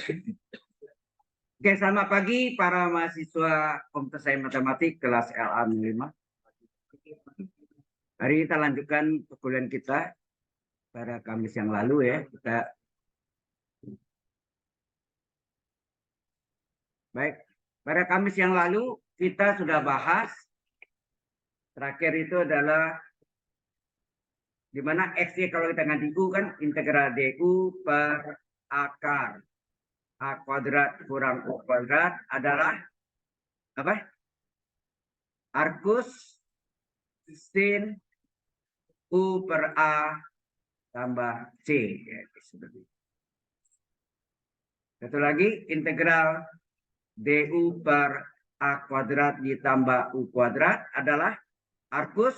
Oke, selamat pagi para mahasiswa Komputer Sains Matematik kelas LA 5. Hari ini kita lanjutkan perkuliahan kita pada Kamis yang lalu ya. Baik, pada Kamis yang lalu kita sudah bahas terakhir itu adalah di mana X-nya kalau kita ganti U kan integral DU per akar A kuadrat kurang U kuadrat adalah apa? Arcus sin U per A tambah C. Ya, satu lagi integral DU per A kuadrat ditambah U kuadrat adalah arcus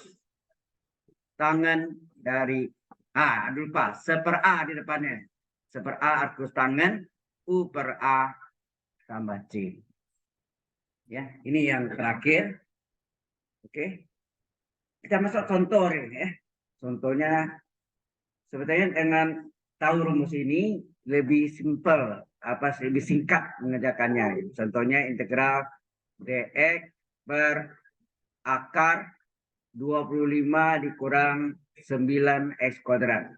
tangen dari lupa, seper A di depannya. Seper A arcus tangen U per A tambah C. Ya, ini yang terakhir. Oke. Kita masuk contoh ini ya. Contohnya sebetulnya dengan tahu rumus ini lebih simpel, lebih singkat mengerjakannya. Contohnya integral dx per akar 25 dikurang 9x kuadrat.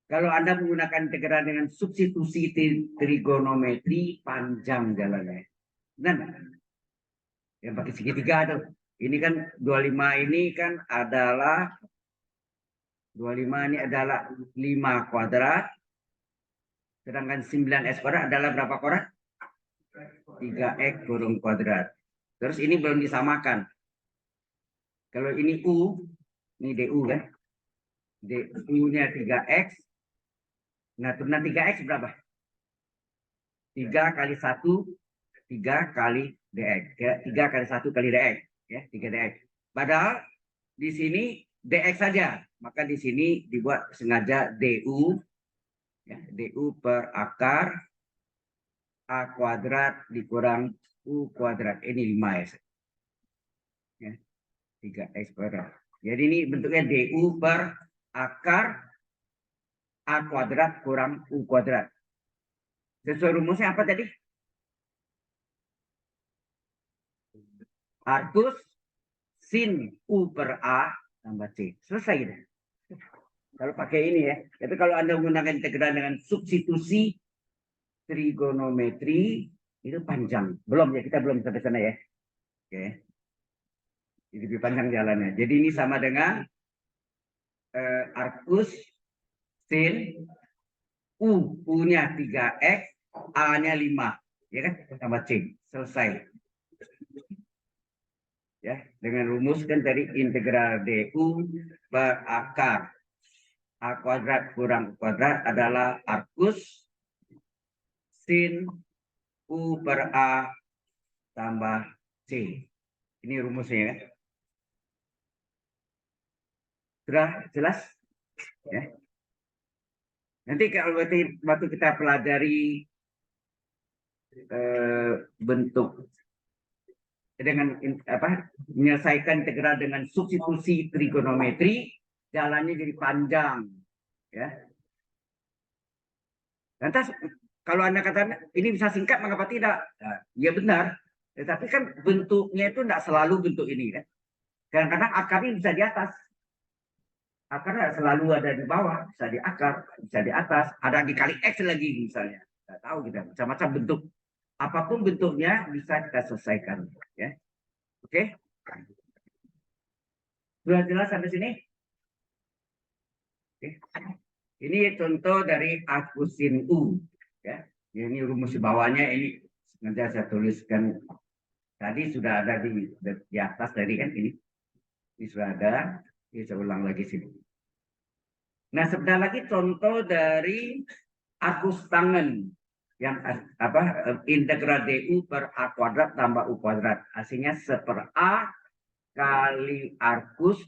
Kalau Anda menggunakan integral dengan substitusi trigonometri, panjang jalannya. Nah, yang pakai segitiga tuh. Ini kan 25 ini kan adalah 25 ini adalah 5 kuadrat. Sedangkan 9x kuadrat adalah berapa kuadrat? 3x kurung kuadrat. Terus ini belum disamakan. Kalau ini U, ini DU kan? DU-nya 3x. Nah, turunan 3x berapa? 3 kali 1, 3 kali dx. 3 kali 1 kali dx. Ya, 3 dx. Padahal di sini dx saja. Maka di sini dibuat sengaja du. Ya, du per akar A kuadrat dikurang U kuadrat. Ini 5 ya. 3x kuadrat. Jadi ini bentuknya du per akar A kuadrat kurang U kuadrat. Sesuai rumusnya apa tadi? Arcus sin U per A tambah C. Selesai gitu. Kalau pakai ini ya. Tapi kalau Anda menggunakan integral dengan substitusi trigonometri, itu panjang. Belum ya, kita belum sampai sana ya. Oke. Jadi lebih panjang jalannya. Jadi ini sama dengan arcus sin U. U-nya 3x, A-nya 5. Ya kan? Tambah C. Selesai. Ya, dengan rumus kan dari integral du per akar A kuadrat kurang U kuadrat adalah arcus sin U per A tambah C. Ini rumusnya ya. Sudah jelas? Ya. Nanti kalau waktu kita pelajari bentuk dengan menyelesaikan integral dengan substitusi trigonometri, jalannya jadi panjang. Ya. Lantas kalau Anda katakan ini bisa singkat, mengapa tidak? Nah, ya benar. Tetapi kan bentuknya itu tidak selalu bentuk ini kan. Kadang-kadang akarnya bisa di atas. Akar selalu ada di bawah, bisa di akar, bisa di atas, ada dikali X lagi misalnya. Tidak tahu kita, macam-macam bentuk. Apapun bentuknya bisa kita selesaikan. Ya. Oke? Sudah jelas sampai sini? Oke. Ini contoh dari arcusin U. Ya. Ini rumus bawahnya, ini nanti saya tuliskan. Tadi sudah ada di atas tadi kan ini. Ini sudah ada. Ini saya ulang lagi sini. Nah, sebentar lagi contoh dari arcus tangen yang integral du per A kuadrat tambah U kuadrat. Hasilnya seper A kali arcus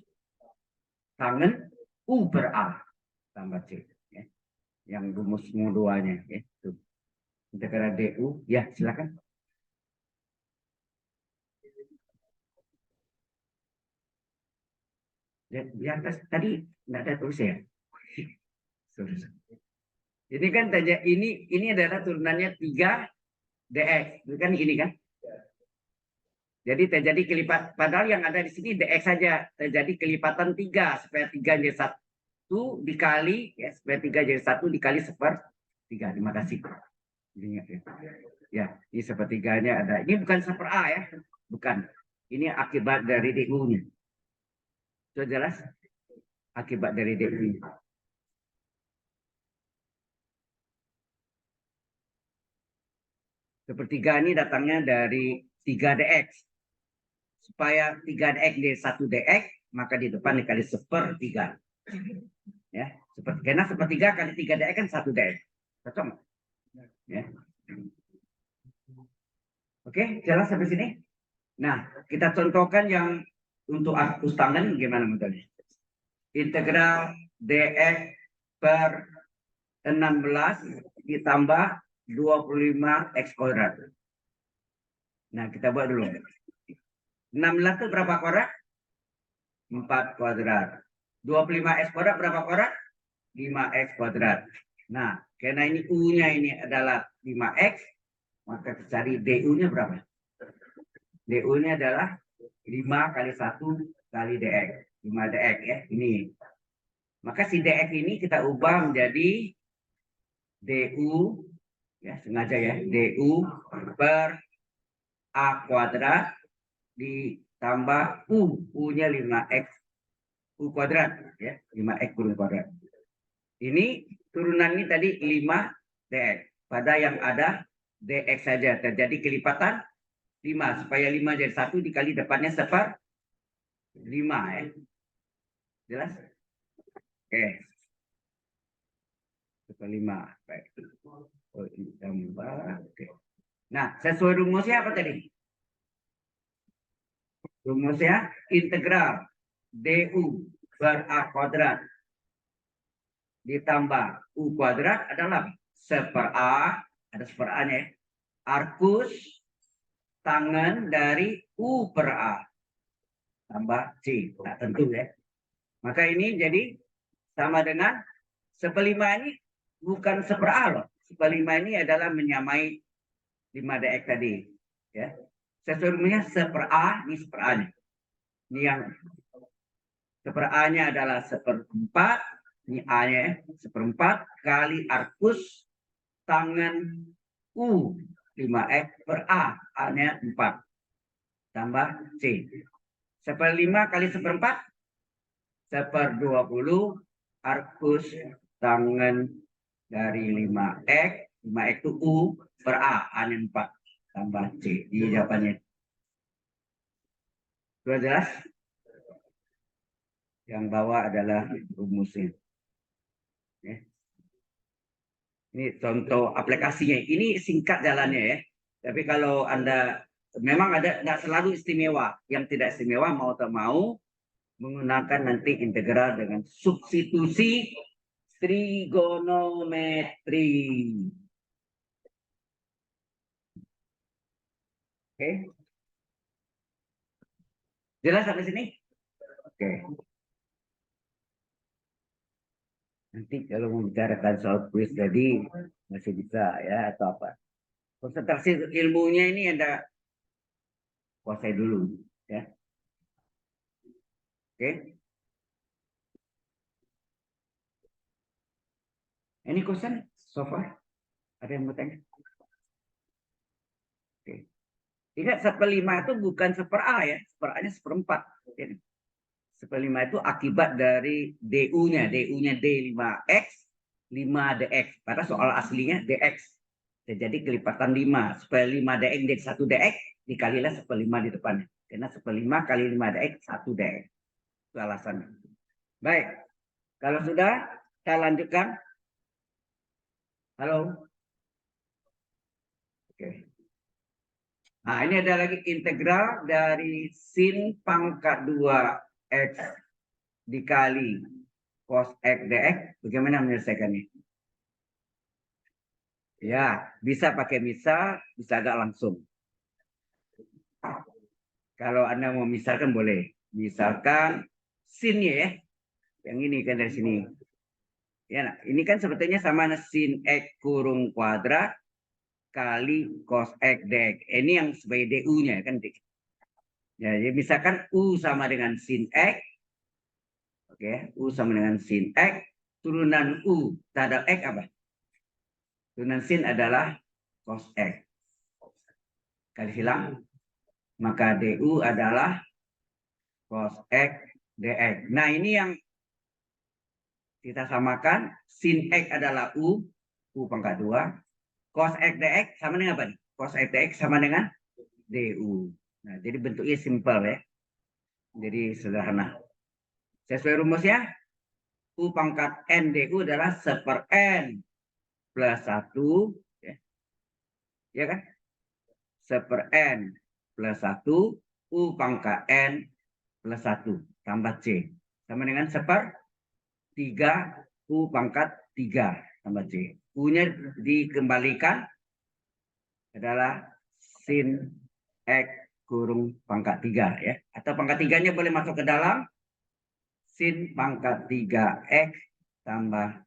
tangen U per A tambah C. Ya. Yang rumus moduanya. Ya. Integral du. Ya, silakan. Di atas tadi tidak ada tulis ya. Ini kan ini adalah turunannya 3 dx, kan ini kan. Jadi terjadi kelipat, padahal yang ada di sini dx saja, terjadi kelipatan 3 supaya 3 jadi 1 dikali ya, supaya 3 jadi 1 dikali 1/3. Terima kasih. Ya, ini sepertiganya ada. Ini bukan 1/A ya, bukan. Ini akibat dari DU-nya. Sudah jelas? Akibat dari DU. Sepertiga ini datangnya dari 3 dx. Supaya 3 dx jadi 1 dx, maka di depan dikali 1/3. Ya, karena 1/3 kali 3 dx kan 1 dx. Cocok? Ya. Oke, jelas sampai sini? Nah, kita contohkan yang untuk arcus tangen gimana metodenya? Integral dx per 16 ditambah 25 x kuadrat. Nah, kita buat dulu. 16 itu berapa kuadrat? 4 kuadrat. 25x kuadrat berapa kuadrat? 5x kuadrat. Nah, karena ini U-nya ini adalah 5x, maka kita cari DU-nya berapa? DU-nya adalah 5 kali 1 kali dx. 5 dx ya, ini. Maka si dx ini kita ubah menjadi DU, ya sengaja ya, DU per A kuadrat ditambah U-nya 5x U kuadrat, ya 5x kuadrat. Ini turunan ini tadi 5 dx. Pada yang ada dx saja terjadi kelipatan 5 supaya 5 jadi 1 dikali depannya 1/5 ya. Jelas? Oke. 1/5. Baik. Oh, ini tambah. Oke. Nah, sesuai rumusnya apa tadi? Rumusnya integral du per a kuadrat ditambah u kuadrat adalah 1/a, ada 1/a-nya, arcus tangen dari u per a tambah c. Nah, tentu ya. Maka ini jadi sama dengan 1/5 ini bukan 1/a loh. 1/5 ini adalah menyamai 5 dx tadi. Ya. Sesungguhnya 1/a, ini 1/a-nya. Ini yang 1/a-nya adalah 1/4. Ini A-nya 1/4 kali arcus tangen U 5x per A. A-nya 4. Tambah C. 1/5 kali 1/4. 1/20 arcus tangen dari 5x. 5x itu U per A. A-nya 4. Tambah C. Ini jawabannya. Sudah jelas? Yang bawah adalah rumusnya. Ya. Ini contoh aplikasinya. Ini singkat jalannya ya. Tapi kalau Anda memang ada tidak selalu istimewa. Yang tidak istimewa mau atau mau menggunakan nanti integral dengan substitusi trigonometri. Oke. Jelas sampai sini? Oke. Nanti kalau membicarakan soal kuis tadi masih bisa ya atau apa. Konsentrasi ilmunya ini ada kuasai dulu ya. Oke. Any question so far? Ada yang mau tanya? Oke. Ingat 1/5 itu bukan 1/a ya. 1/a-nya 1/4. Ya. 1/5 itu akibat dari DU-nya. DU-nya D5X, 5 dx. Pada soal aslinya dx. Jadi kelipatan 5. Supaya 5 dx jadi 1 dx, dikalilah 1/5 di depannya. Karena 1/5 kali 5 dx, 1 dx. Itu alasannya. Baik. Kalau sudah, saya lanjutkan. Halo? Oke. Nah, ini ada lagi integral dari sin pangkat 2x dikali cos x dx. Bagaimana menyelesaikannya? Ya, bisa pakai bisa agak langsung. Kalau Anda mau misalkan boleh. Misalkan sin ya, yang ini kan dari sini. Ya, nah, ini kan sebetulnya sama sin X kurung kuadrat kali cos X dx. Ini yang sebagai DU-nya kan. Ya, jadi misalkan U sama dengan sin X. Oke, U sama dengan sin X. Turunan U terhadap X apa? Turunan sin adalah cos X. Kali silang. Maka DU adalah cos X dx. Nah, ini yang kita samakan. Sin X adalah U pangkat 2. Cos X dx sama dengan apa nih? Cos X dx sama dengan DU. Nah, jadi bentuknya simpel ya. Jadi sederhana. Sesuai rumusnya, U pangkat N DU adalah 1/N plus 1. Ya kan? 1/N plus 1. U pangkat N plus 1 tambah C. Sama dengan 1/3 U pangkat 3 tambah C. U-nya dikembalikan adalah sin X kurung pangkat 3 ya. Atau pangkat 3-nya boleh masuk ke dalam sin pangkat 3X tambah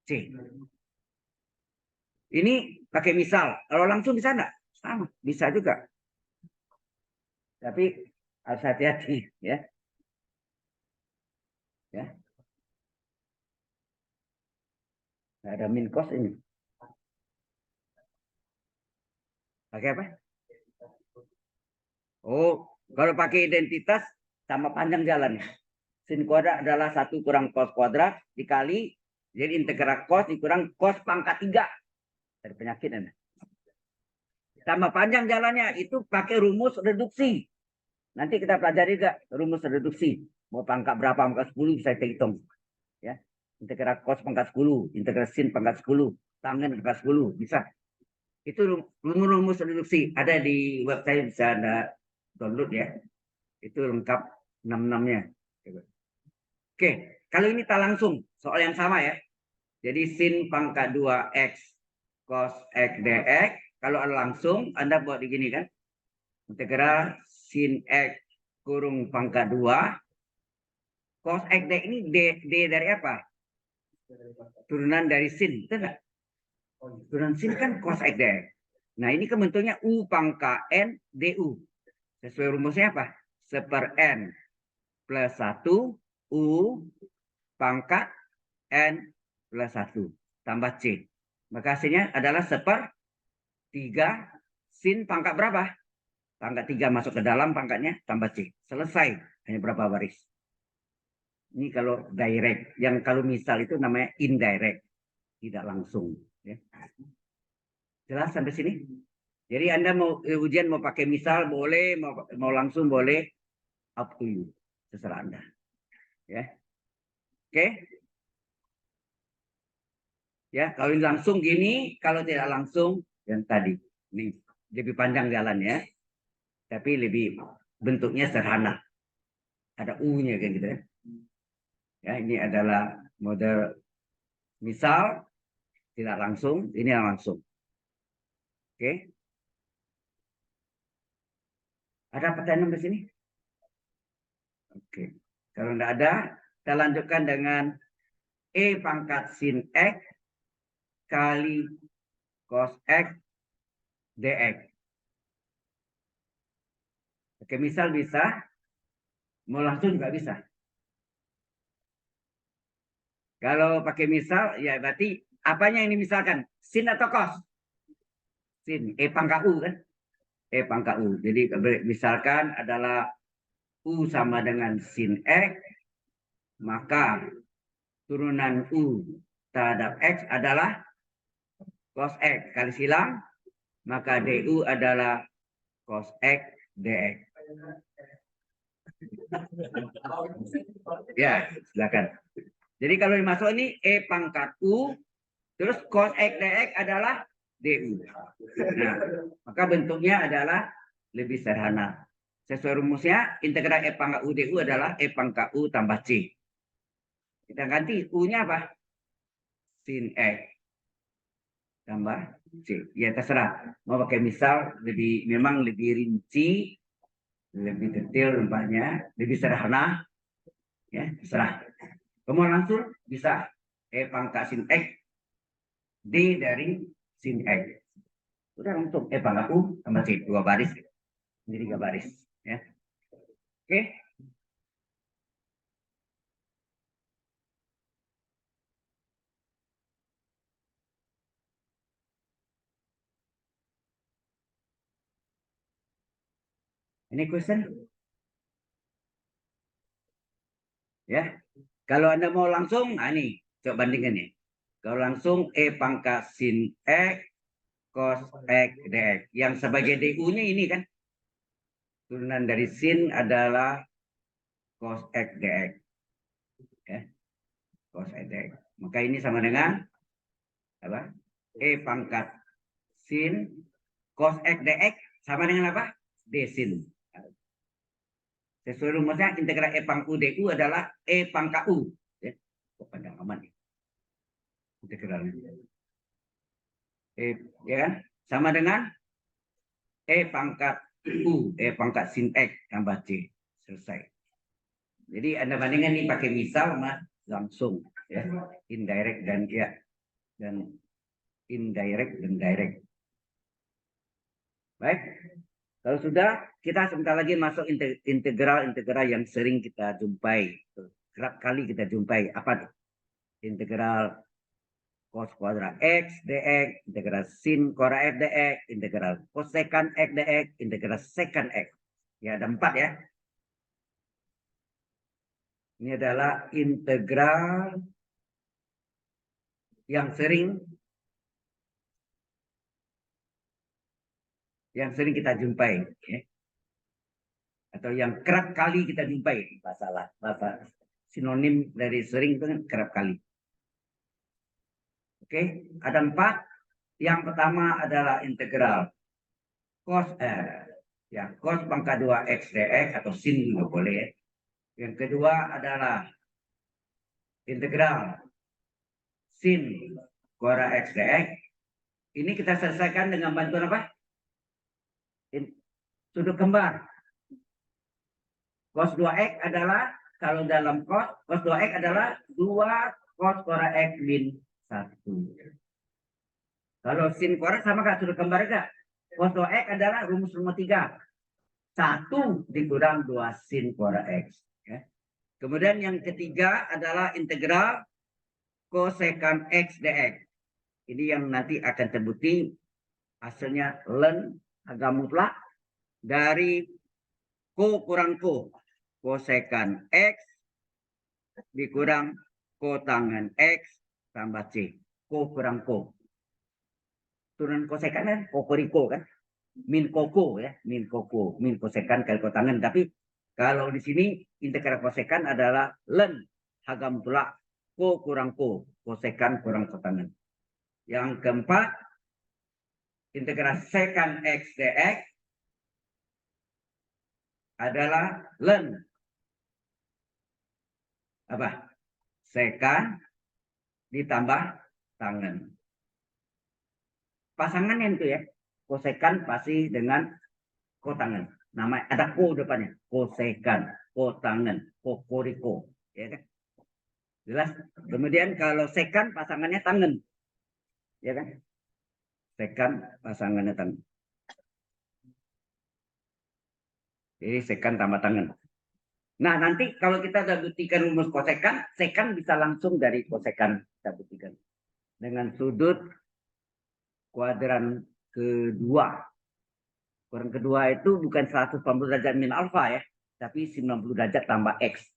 C. Ini pakai misal. Kalau langsung bisa enggak? Sama, bisa juga. Tapi harus hati-hati ya. Ya. Nggak ada min cos ini. Pakai apa? Oh, kalau pakai identitas sama panjang jalannya. Sin kuadrat adalah 1 kurang cos kuadrat dikali jadi integral cos dikurang cos pangkat 3. Dari penyakit ini. Tambah panjang jalannya itu pakai rumus reduksi. Nanti kita pelajari juga rumus reduksi. Mau pangkat berapa, pangkat 10 bisa kita hitung. Ya. Integral cos pangkat 10, integral sin pangkat 10, tangen pangkat 10, bisa. Itu rumus reduksi. Ada di website, bisa Anda download ya. Itu lengkap 66-nya. Oke, kalau ini tak langsung, soal yang sama ya. Jadi sin pangkat 2x cos x dx. Kalau ada langsung, Anda buat begini kan. Integral sin x kurung pangkat 2 cos x dx ini d dari apa? Turunan dari sin, betul nggak? Turunan sin kan cos x dx. Nah, ini kan bentuknya u pangkat n du. Sesuai rumusnya apa? 1/n plus 1 u pangkat n plus 1 tambah c. Maka hasilnya adalah 1/3 sin pangkat berapa? Pangkat 3 masuk ke dalam pangkatnya tambah c. Selesai. Hanya berapa baris. Ini kalau direct. Yang kalau misal itu namanya indirect. Tidak langsung. Ya. Jelas sampai sini? Jadi Anda mau ujian mau pakai misal boleh, mau langsung boleh. Up to you. Terserah Anda. Ya. Oke. Ya, kalau ini langsung gini, kalau tidak langsung yang tadi. Ini lebih panjang jalannya. Tapi lebih bentuknya sederhana. Ada U-nya kayak gitu ya. Ya, ini adalah model misal tidak langsung, ini yang langsung. Oke. Ada pertanyaan di sini? Oke. Kalau tidak ada, kita lanjutkan dengan E pangkat sin X kali cos X dx. Oke, misal bisa. Mau langsung juga bisa. Kalau pakai misal, ya berarti apanya yang dimisalkan? Sin atau cos? Sin. E pangkat U kan? E pangkat U. Jadi misalkan adalah U sama dengan sin X, maka turunan U terhadap X adalah cos X kali silang, maka DU adalah cos X dx. Ya, silakan. Jadi kalau dimasuk ini E pangkat U, terus cos X dx adalah DU. Nah, maka bentuknya adalah lebih sederhana. Sesuai rumusnya, integral E pangkat U DU adalah E pangkat U tambah C. Kita ganti U-nya apa? Sin X tambah C. Ya terserah. Mau pakai misal memang lebih rinci, lebih detail nampaknya, lebih sederhana. Ya, terserah. Kamu langsung bisa. E pangkat sin X, D dari sin X. Udah langsung E pangkat U tambah C, 2 baris. Jadi 3 baris. Ya. Oke. Ini question. Ya. Kalau Anda mau langsung, nah ini, coba bandingkan nih. Kalau langsung E pangkat sin X, cos X, dx. Yang sebagai DU-nya ini kan. Turunan dari sin adalah cos X, dx. Ya. Cos X, dx. Maka ini sama dengan apa? E pangkat sin cos X, dx sama dengan apa? D sin. Sesuai rumusnya integral E pang U DU adalah E pangkat U. Ya. Kok pandang aman nih. Integralnya. Ya kan? Sama dengan E pangkat U, E pangkat sin X tambah C. Selesai. Jadi Anda bandingkan nih pakai misal mas langsung ya. Indirect dan ya dan indirect dan direct. Baik. Kalau sudah, kita sebentar lagi masuk integral yang sering kita jumpai. Kerap kali kita jumpai. Apa? Integral cos kuadrat X dx, integral sin kuadrat F dx, integral kosekan X dx, integral sekan X. Ya, ada 4 ya. Ini adalah integral yang sering kita jumpai. Ya. Atau yang kerap kali kita jumpai. Bahasa sinonim dari sering itu kan kerap kali. Oke, ada 4. Yang pertama adalah integral cos cos pangkat 2 X dx atau sin juga boleh. Yang kedua adalah integral sin kuadrat X dx. Ini kita selesaikan dengan bantuan apa? Sudut kembar. Cos 2X adalah, kalau dalam cos 2X adalah 2 cos kuadrat X min 1. Kalau sin kuadrat sama kan sudut kembar enggak? Cos 2X adalah rumus nomor 3. 1 dikurang 2 sin kuadrat X. Ya. Kemudian yang ketiga adalah integral kosekan X dx. Ini yang nanti akan terbukti hasilnya ln agak mutlak dari ko kurang ko. Kosekan X dikurang kotangan X tambah C. Ko kurang ko. Turunan kosekan kan kokoriko kan. Min koko ya. Min koko. Min kosekan kali kotangan. Tapi kalau di sini integral kosekan adalah ln agak mutlak ko kurang ko. Kosekan kurang kotangan. Yang keempat, integral sekan X dx adalah ln apa? Sekan ditambah tangan. Pasangannya itu ya. Kosekan pasti dengan kotangan. Nama ada ko depannya. Kosekan, kotangan, kokoriko. Ya kan? Jelas. Kemudian kalau sekan pasangannya tangan. Ya kan? Sekan pasangannya tangan. Jadi sekan tambah tangan. Nah, nanti kalau kita sudah buktikan rumus kosekan, sekan bisa langsung dari kosekan kita buktikan. Dengan sudut kuadran kedua. Kuadran kedua itu bukan 180 derajat min alfa ya, tapi 90 derajat tambah X.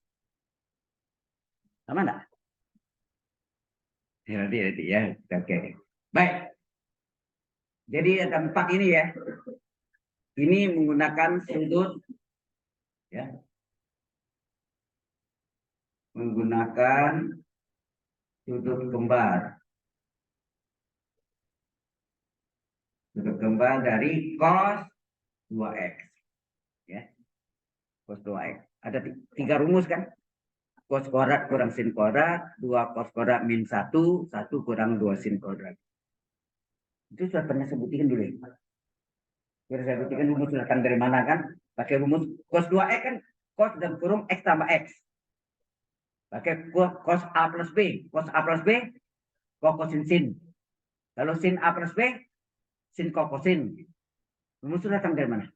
Sama enggak? Ya, nanti ya. Oke. Baik. Jadi ada 4 ini ya. Ini menggunakan sudut ya. Menggunakan sudut kembar. Sudut kembar dari cos 2x. Ya. Cos 2x. Ada 3 rumus kan? Cos kuadrat kurang sin kuadrat, 2 cos kuadrat min 1, 1 kurang 2 sin kuadrat. Itu sudah pernah saya buktikan dulu ya. Sudah saya buktikan rumus datang dari mana kan? Pakai rumus cos 2x kan, cos dan kurung x tambah x. Pakai cos A plus B. Cos A plus B, kokosin sin. Kalau sin A plus B, sin kokosin. Rumus itu datang dari mana?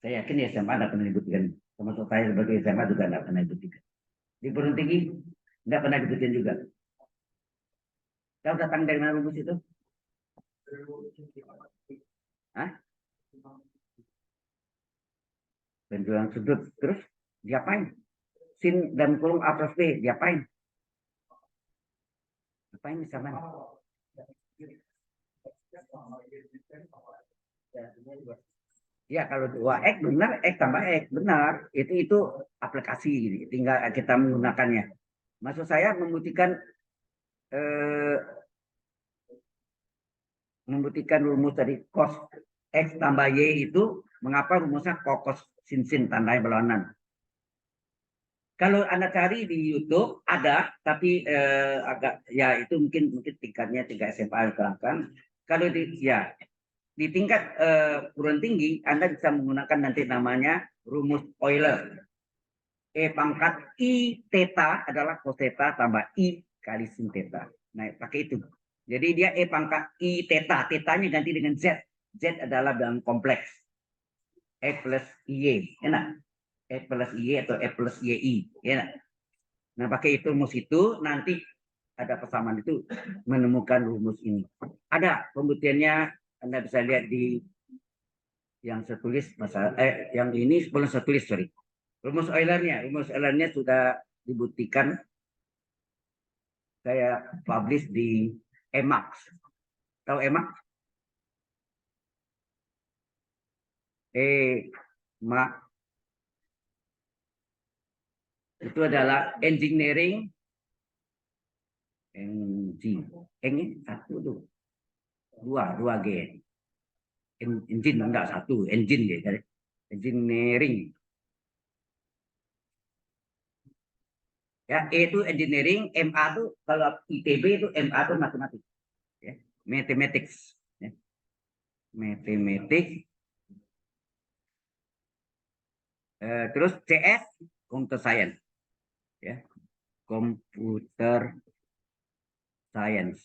Saya yakin ya SMA tidak pernah dibuktikan. Termasuk saya sebagai SMA juga tidak pernah dibuktikan. Di perguruan tinggi tidak pernah dibuktikan juga. Tahu datang dari mana rumus itu? Hah? Benturan sudut. Terus diapain? Sin dan kurung A plus B diapain? Apain di sana? Ya kalau 2x benar, x tambah x benar. Itu aplikasi, tinggal kita menggunakannya. Maksud saya membuktikan rumus tadi cos x tambah y itu mengapa rumusnya kokos sin sin tandanya berlawanan. Kalau Anda cari di YouTube ada, tapi agak ya itu mungkin tingkatnya tingkat SMA kan. Kalau di tingkat perguruan tinggi Anda bisa menggunakan nanti namanya rumus Euler. E pangkat I theta adalah cos theta tambah I kali sin theta. Nah, pakai itu. Jadi dia E pangkat I theta, thetanya ganti dengan Z. Z adalah dalam kompleks. E plus Y, enak. E plus Y atau E plus YI, enak. Nah, pakai itu rumus itu nanti ada persamaan itu menemukan rumus ini. Ada pembuktiannya, Anda bisa lihat di yang saya tulis yang ini sebelum saya tulis, sorry. Rumus Eulernya sudah dibuktikan. Saya publish di Emacs. Tahu Emacs? Emacs itu adalah engineering satu tuh dua G. Engine enggak satu, engine ya. Engineering. Ya, E itu engineering, MA itu kalau ITB itu MA itu matematik. Ya, mathematics. Ya. Mathematics. Terus CS, computer science. Ya, computer science.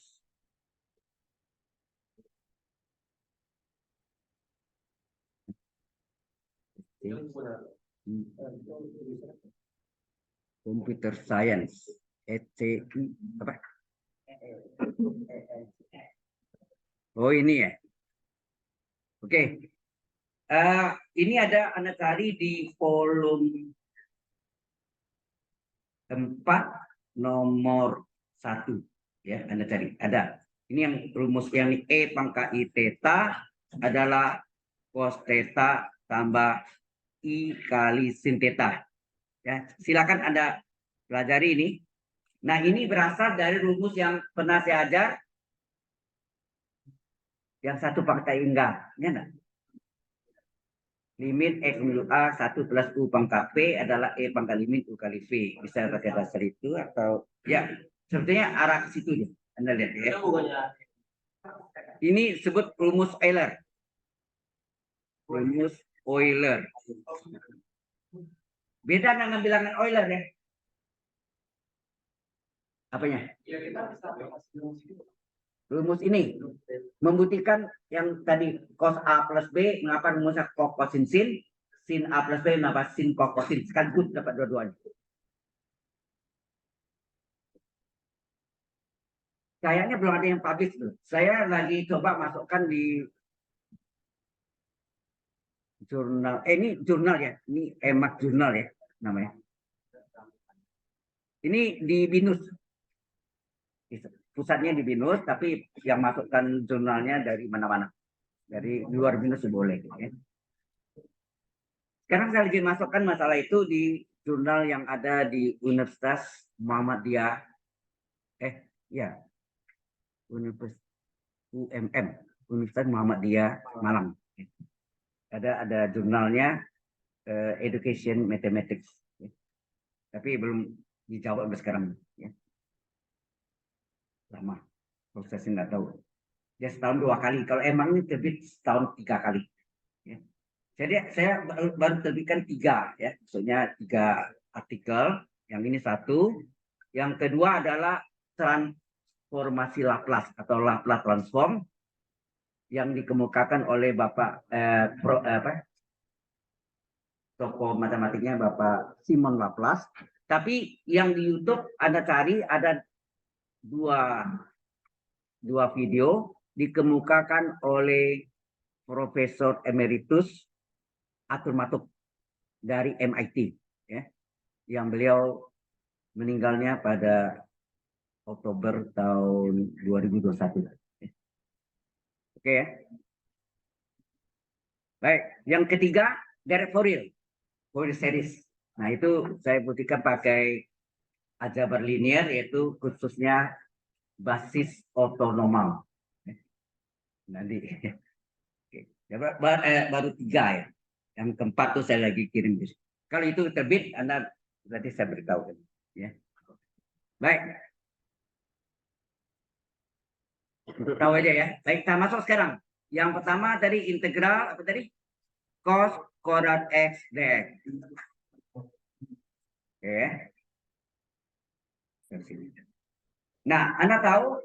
Computer science. ECI apa? Oh ini ya. Oke. Ini ada Anda cari di volume 4 nomor 1 ya, Anda cari ada. Ini yang rumus yang E pangkat I theta adalah cos theta tambah I kali sin theta. Ya, silakan Anda pelajari ini. Nah, ini berasal dari rumus yang pernah saya ajar yang satu pakai enggak, ya enggak? Limit X menuju A 1 plus U pangkat P adalah E pangkat limit U kali V. Bisa pakai dasar itu atau ya sebetulnya arah ke situ ya. Anda lihat ya. Ini sebut rumus Euler. Rumus Euler. Beda dengan bilangan Euler ya. Apanya? Rumus ini membuktikan yang tadi cos A plus B mengapa rumusnya kosin sin, sin A plus B mengapa sin kosin, sekaligus dapat dua-duanya. Kayaknya belum ada yang publish tuh. Saya lagi coba masukkan di jurnal. Ini jurnal ya, ini Emacs jurnal ya namanya. Ini di BINUS. Pusatnya di BINUS, tapi yang masukkan jurnalnya dari mana-mana. Dari luar BINUS boleh. Ya. Sekarang saya lagi masukkan masalah itu di jurnal yang ada di Universitas Muhammadiyah. Ya. Universitas UMM. Universitas Muhammadiyah Malang. Ada jurnalnya Education Mathematics. Ya. Tapi belum dijawab sampai sekarang. Ya. Lama. Prosesnya nggak tahu. Ya setahun 2 kali. Kalau emang ini terbit setahun 3 kali. Ya. Jadi saya baru terbitkan 3 ya, maksudnya 3 artikel. Yang ini satu. Yang kedua adalah transformasi Laplace atau Laplace transform yang dikemukakan oleh Bapak tokoh matematiknya Bapak Simon Laplace. Tapi yang di YouTube Anda cari ada dua video dikemukakan oleh Profesor Emeritus Arthur Matuk dari MIT, ya, yang beliau meninggalnya pada Oktober tahun 2021. Oke ya. Baik, yang ketiga Derek Fourier series. Nah, itu saya buktikan pakai aljabar linear, yaitu khususnya basis ortonormal. Nanti baru tiga ya. Yang keempat tuh saya lagi kirim. Kalau itu terbit, Anda berarti saya beritahu. Ya. Baik. Untuk tahu aja ya. Baik, kita masuk sekarang. Yang pertama tadi integral apa tadi? Cos kuadrat X dx. Oke. Nah, Anda tahu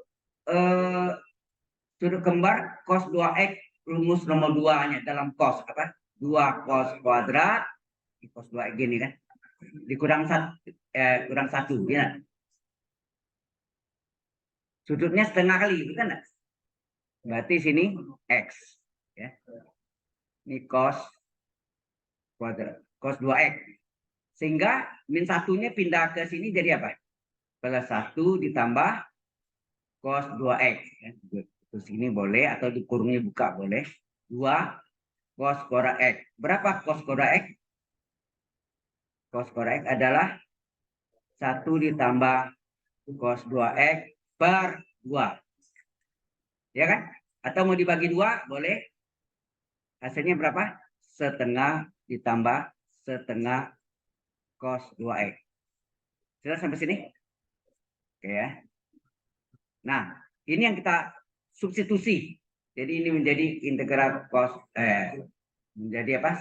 sudut kembar cos 2x rumus nomor 2-nya dalam cos apa? 2 cos kuadrat cos 2x gini kan? Dikurang kurang 1 ya. Sudutnya setengah kali, bukan enggak? Berarti sini x ya. Ini cos kuadrat, cos 2x. Sehingga min satunya pindah ke sini jadi apa? Plus 1 ditambah cos 2x ya. Terus ini boleh atau dikurungnya buka boleh. 2 cos kuadrat x. Berapa cos kuadrat x? Cos kuadrat x adalah 1 ditambah cos 2x per 2. Ya kan? Atau mau dibagi 2 boleh. Hasilnya berapa? Setengah ditambah setengah cos 2x. Sudah sampai sini? Oke ya. Nah, ini yang kita substitusi. Jadi ini menjadi integral cos menjadi apa?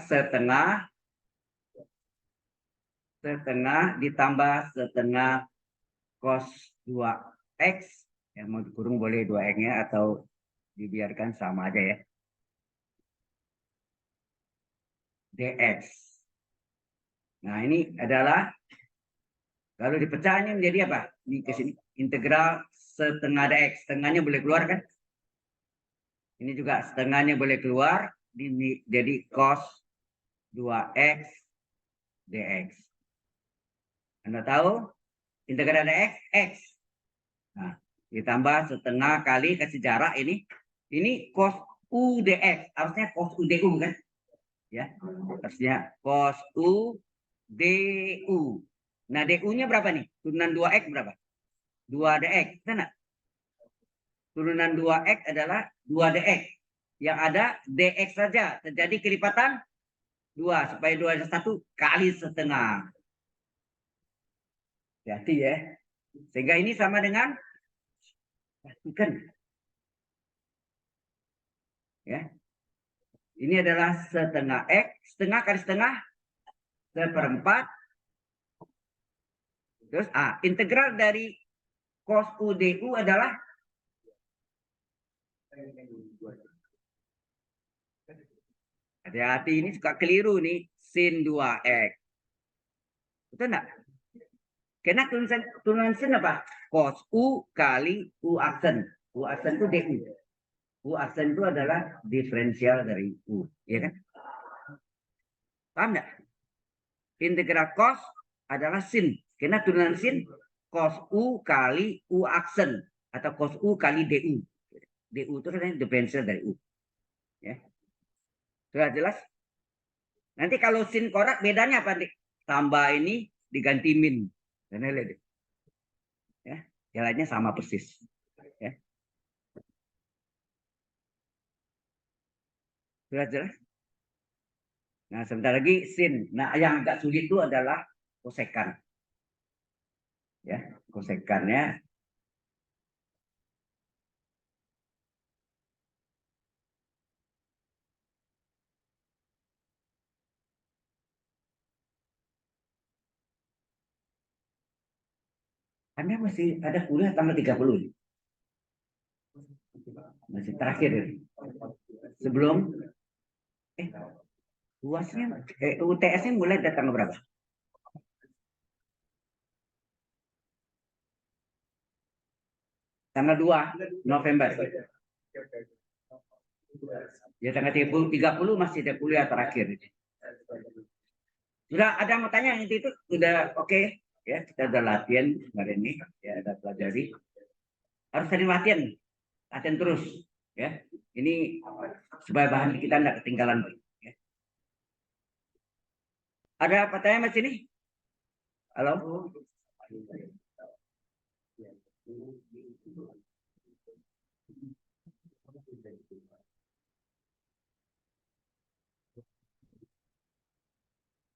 Setengah ditambah setengah cos 2x. Yang mau dikurung boleh 2x-nya atau dibiarkan sama aja ya. Dx. Nah, ini adalah kalau dipecahnya menjadi apa? Ini ke sini integral setengah dx. Setengahnya boleh keluar kan? Ini juga setengahnya boleh keluar. Ini jadi cos 2x dx. Anda tahu integral dx x. Nah, ditambah setengah kali kasih jarak ini. Ini cos u dx. Harusnya cos u du kan? Ya, harusnya cos u du. Nah, du-nya berapa nih? Turunan 2x berapa? 2 dx. Benar? Turunan 2x adalah 2 dx. Yang ada dx saja. Terjadi kelipatan 2. Supaya 2 adalah 1 kali setengah. Hati ya. Sehingga ini sama dengan pastikan. Ya. Ini adalah setengah x. Setengah kali setengah. Seperempat. Terus integral dari cos u du adalah hati-hati ini suka keliru nih sin 2x. Betul enggak? Karena turunan sin apa? Cos u kali u aksen. U aksen itu du. U aksen itu adalah diferensial dari u, ya kan? Paham enggak? Integral cos adalah sin. Karena turunan sin cos u kali u aksen atau cos u kali du. Du itu adalah diferensial dari u. Ya. Sudah jelas? Nanti kalau sin korak bedanya apa? Tambah ini diganti min. Dan lihat. Ya, jalannya sama persis. Ya. Sudah jelas? Nah, sebentar lagi sin. Nah, yang agak sulit itu adalah kosekan. Ya, kosekannya Anda masih ada kuliah tanggal 30. Masih terakhir. Sebelum UASnya, UTS-nya mulai datang berapa? Tanggal 2 November. Ya tanggal 30 masih ada kuliah terakhir. Sudah ada yang mau tanya itu sudah oke ya, kita udah latihan hari ini ya, ada pelajari. Harus sering latihan, latihan terus ya. Ini supaya bahan kita tidak ketinggalan. Ya. Ada pertanyaan mas ini? Halo?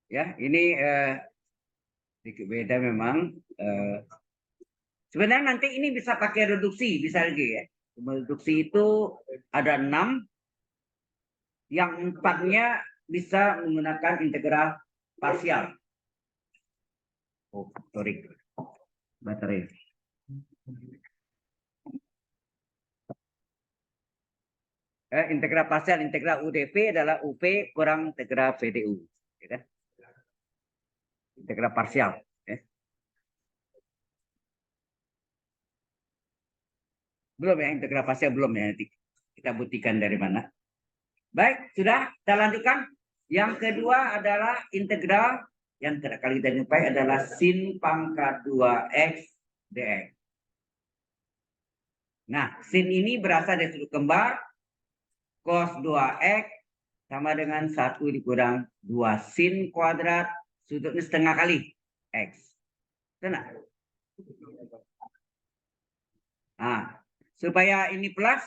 Ya, ini sedikit beda memang. Sebenarnya nanti ini bisa pakai reduksi, bisa lagi ya. Reduksi itu ada 6, yang 4-nya bisa menggunakan integral parsial. Oh, sorry. Baterai. Integral parsial, integral UDP adalah UP kurang integral VDU. Ya kan? Integral parsial. Ya. Belum ya, integral parsial belum ya. Nanti kita buktikan dari mana. Baik, sudah. Kita lanjutkan. Yang kedua adalah integral yang kali kita jumpai adalah sin pangkat 2x dx. Nah, sin ini berasal dari sudut kembar cos 2x sama dengan 1 dikurang 2 sin kuadrat sudutnya setengah kali x. Tenang. Nah, supaya ini plus,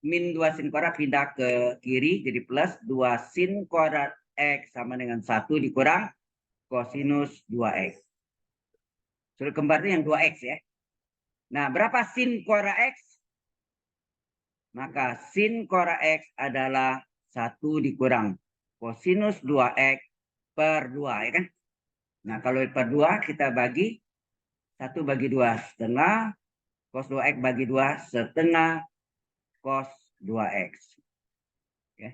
min 2 sin kuadrat pindah ke kiri jadi plus 2 sin kuadrat x sama dengan 1 dikurang kosinus 2x. Sudut kembar itu yang 2x ya. Nah, berapa sin kuadrat x? Maka sin kuadrat x adalah 1 dikurang kosinus 2x per 2 ya kan? Nah, kalau per 2 kita bagi 1 bagi 2 setengah cos 2x bagi 2 setengah cos 2x. Ya.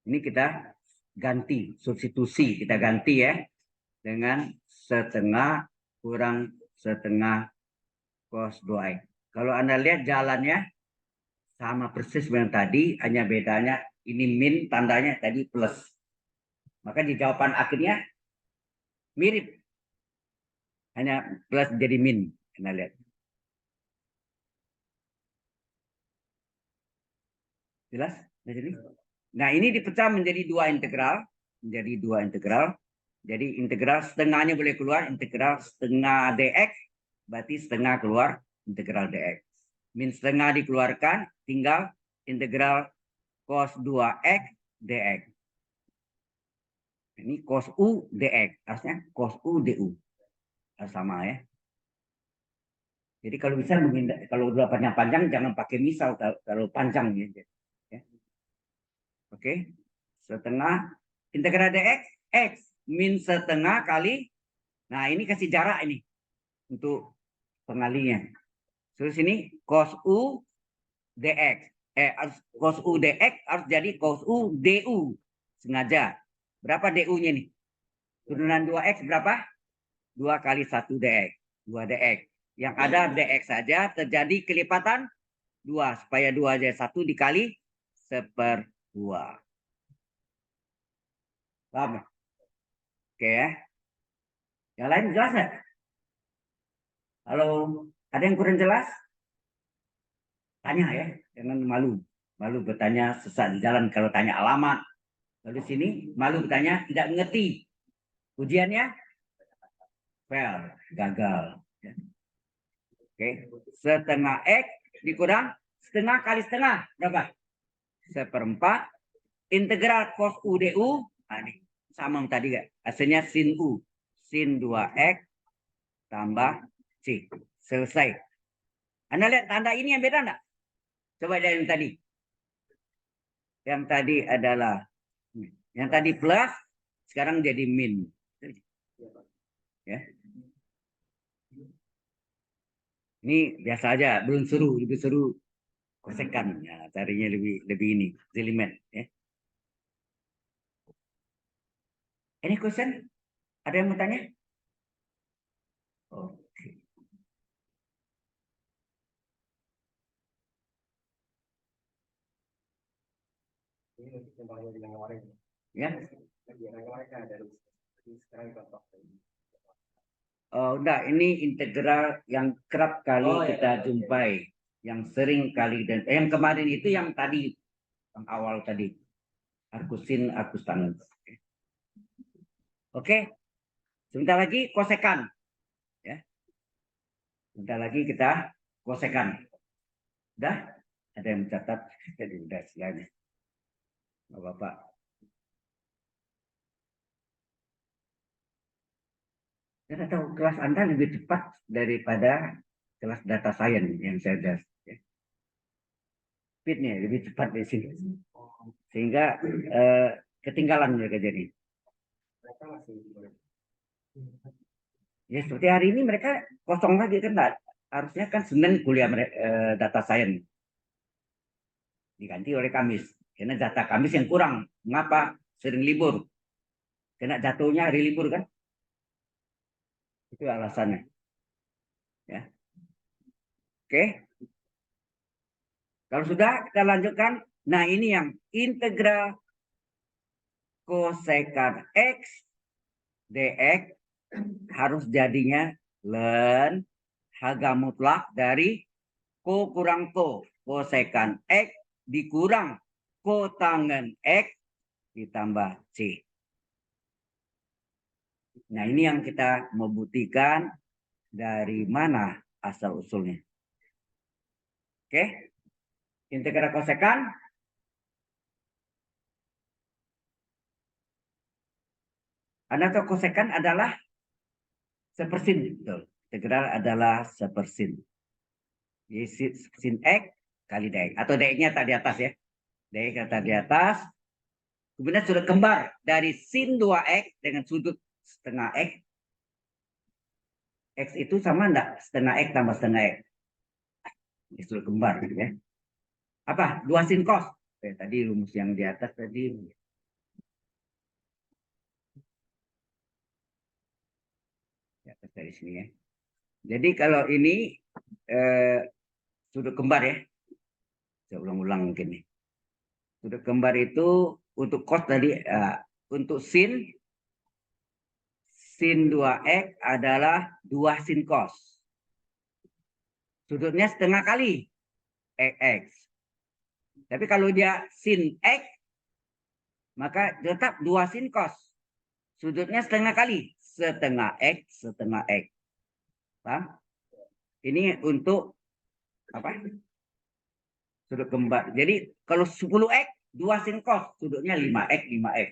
Ini kita ganti, substitusi kita ganti ya dengan setengah kurang setengah cos 2x. Kalau Anda lihat jalannya sama persis dengan tadi, hanya bedanya ini min tandanya tadi plus. Maka di jawaban akhirnya mirip. Hanya plus jadi min. Anda lihat. Jelas? Nah, ini dipecah menjadi dua integral. Menjadi dua integral. Jadi integral setengahnya boleh keluar. Integral setengah dx. Berarti setengah keluar integral dx. Min setengah dikeluarkan. Tinggal integral cos 2x dx. Ini cos u dx. Artinya cos u du. Sama ya. Jadi kalau bisa kalau udah panjang-panjang jangan pakai misal kalau panjang ya. Oke. Setengah integral dx x min setengah kali. Nah, ini kasih jarak ini untuk pengalinya. Terus ini cos u dx. Cos u dx harus jadi cos u du. Sengaja. Berapa du-nya nih? Turunan 2x berapa? 2 kali 1 dx. 2 dx. Yang ada dx saja terjadi kelipatan 2. Supaya 2 aja 1 dikali 1/2. Paham ya? Oke ya. Yang lain jelas nggak? Halo, ada yang kurang jelas? Tanya ya, jangan malu. Malu bertanya sesat di jalan kalau tanya alamat. Lalu sini malu bertanya tidak mengerti. Ujiannya fail, gagal. Oke, setengah x dikurang setengah kali setengah berapa? 1/4 integral cos u du. Nah, ini sama tadi gak? Hasilnya sin u, sin 2x tambah c. Selesai. Anda lihat tanda ini yang beda enggak? Coba lihat yang tadi. Yang tadi adalah yang tadi plus, sekarang jadi min. Ya. Ini biasa aja, belum seru, lebih seru kosekan. Ya, carinya lebih ini, jelimet. Ya. Any question? Ada yang mau tanya? Oke. Ya. Oh, enggak, ini integral yang kerap kali kita jumpai, yang sering kali dan yang kemarin itu yang tadi, yang awal tadi, arkusin, arkustangen. Oke, sebentar lagi kosekan, ya. Sebentar lagi kita kosekan. Udah? Ada yang mencatat? Jadi udah silahkan. Bapak. Saya tahu kelas Anda lebih cepat daripada kelas data science yang saya das. Ya. Speednya lebih cepat di sini. Sehingga ketinggalan mereka jadi. Ya seperti hari ini mereka kosong lagi kan, harusnya kan Senin kuliah data science diganti oleh Kamis. Karena data Kamis yang kurang. Mengapa sering libur? Karena jatuhnya hari libur kan? Itu alasannya. Ya. Oke. Kalau sudah kita lanjutkan. Nah ini yang integral kosekan X dx harus jadinya len harga mutlak dari ko kurang ko. Kosekan X dikurang kotangen X ditambah C. Nah ini yang kita mau buktikan dari mana asal usulnya. Oke. Integral kosekan. Anda tahu kosekan adalah sepersin. Betul. Integral adalah sepersin. Jadi sin X kali dx. Atau dx-nya tak di atas ya. Dx kata di atas. Kemudian sudut kembar dari sin 2x dengan sudut setengah x. X itu sama enggak? Setengah x tambah setengah x. Ini sudut kembar ya. Apa? 2 sin cos. Tadi rumus yang di atas tadi. Di atas dari sini ya. Jadi kalau ini sudut kembar ya. Saya ulang-ulang mungkin nih. Sudut kembar itu untuk cos tadi, untuk sin 2x adalah 2 sin cos. Sudutnya setengah kali x. Tapi kalau dia sin x, maka tetap 2 sin cos. Sudutnya setengah kali. Setengah x, setengah x. Paham? Ini untuk apa? Sudut kembar. Jadi kalau 10x, 2 sin cos. Sudutnya 5x, 5x.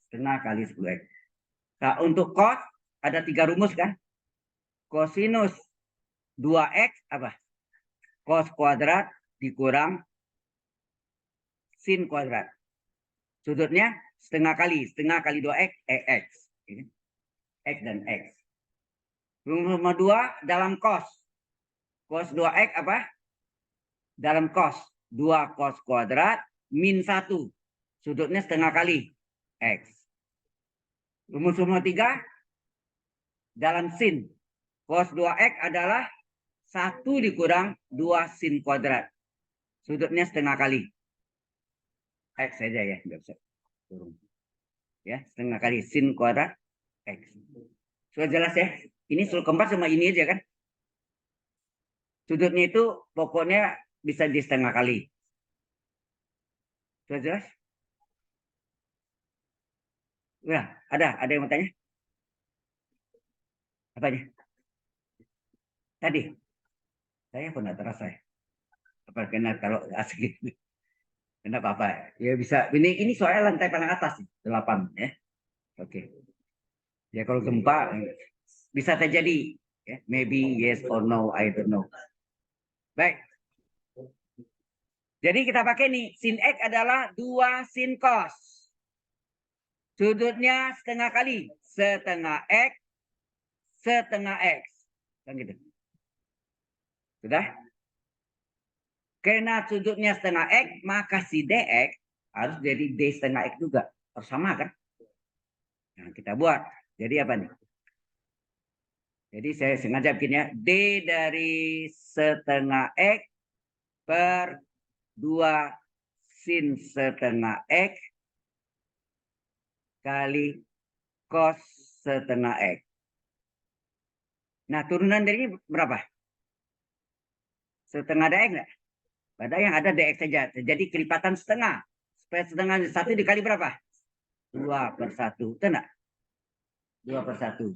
Setengah kali 10x. Nah, untuk cos ada 3 rumus kan? Kosinus 2x apa? Cos kuadrat dikurang sin kuadrat. Sudutnya setengah kali 2x, x. X dan x. Rumus nomor 2 dalam cos. Cos 2x apa? Dalam cos. 2 cos kuadrat min 1. Sudutnya setengah kali x. Rumus nomor 3 dalam sin. Cos 2x adalah 1 dikurang 2 sin kuadrat. Sudutnya setengah kali. X saja ya. Nggak usah turun. Ya, setengah kali sin kuadrat X. Sudah jelas ya? Ini sudut kembar sama ini aja kan? Sudutnya itu pokoknya bisa di setengah kali. Sudah jelas? Ya, ada yang mau tanya? Apanya? Tadi saya pun tidak terasa ya. Apa kena kalau asik gitu. Kenapa apa? Ya bisa. Ini soal lantai paling atas 8 ya. Oke. Ya kalau gempa bisa terjadi. Ya. Maybe yes or no, I don't know. Baik. Jadi kita pakai nih, sin X adalah 2 sin cos. Sudutnya setengah kali. Setengah X setengah X. Kan gitu. Sudah? Karena sudutnya setengah X, maka si DX harus jadi D setengah X juga. Harus sama kan? Nah, kita buat. Jadi apa nih? Jadi saya sengaja bikin ya. D dari setengah X per 2 sin setengah X kali cos setengah X. Nah, turunan dari ini berapa? Setengah DX enggak? Padahal yang ada DX saja. Jadi kelipatan setengah. Supaya setengah 1 dikali berapa? 2/1. Itu enggak? 2/1.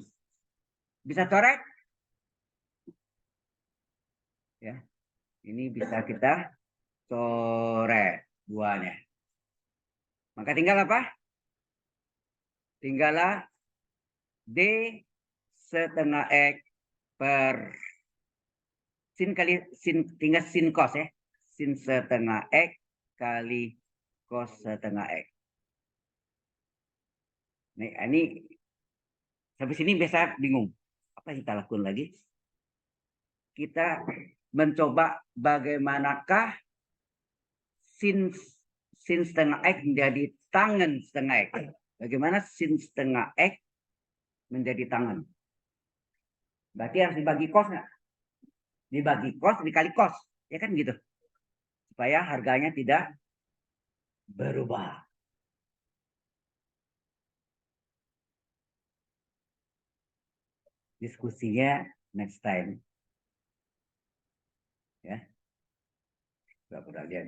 Bisa coret? Ya. Ini bisa kita coret buahnya. Maka tinggal apa? Tinggallah D setengah X per sin kali sin, tinggal sin cos ya. Sin setengah X kali cos setengah X. Nih, ini sampai sini biasa bingung. Apa yang kita lakukan lagi? Kita mencoba bagaimanakah sin setengah X menjadi tangen setengah X. Bagaimana sin setengah X menjadi tangen? Berarti harus dibagi cos nggak? Dibagi cos dikali cos. Ya kan gitu. Supaya harganya tidak berubah. Diskusinya next time. Ya. Gak pernah lihat.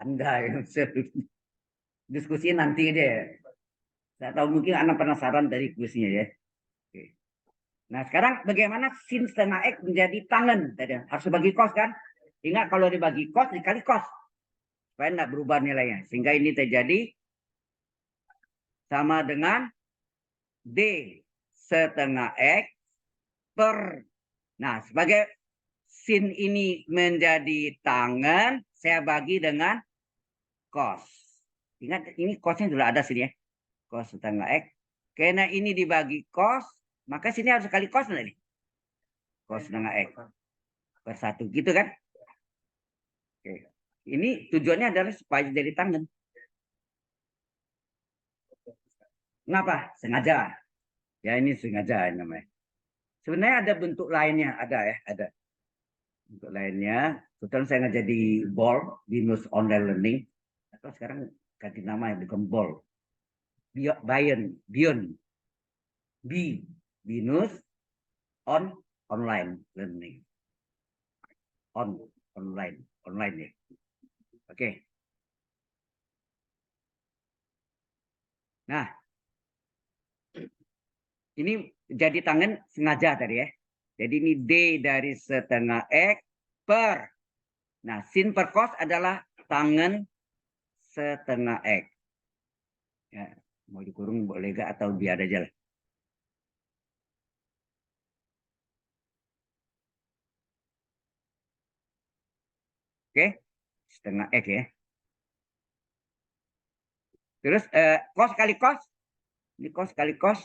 Anda yang diskusi nanti aja ya. Saya tahu mungkin Anda penasaran dari kuisnya ya. Oke. Nah sekarang bagaimana sin setengah X menjadi tangen? Harus dibagi kos kan? Ingat kalau dibagi kos dikali kos. Supaya tidak berubah nilainya. Sehingga ini terjadi sama dengan D setengah X per. Nah sebagai sin ini menjadi tangen, saya bagi dengan cos. Ingat ini cosnya sudah ada sini ya. Cos setengah X. Karena ini dibagi cos, maka sini harus kali cos nih. Cos setengah X per 1 gitu kan? Oke. Ini tujuannya adalah supaya jadi tangen. Kenapa? Sengaja. Ya ini sengaja namanya. Sebenarnya ada bentuk lainnya, ada ya, ada. Bentuk lainnya, kebetulan saya ngajar di BOL, Binus Online Learning. Atau sekarang ganti nama ya, bukan BOL. Bion. Binus Online Learning. Online ya. Oke. Nah, ini jadi tangan sengaja tadi ya. Jadi ini D dari setengah X per. Nah, sin per cos adalah tangan setengah X. Ya, mau dikurung boleh gak atau biar aja lah. Oke, setengah X ya. Terus cos kali cos. Ini cos kali cos.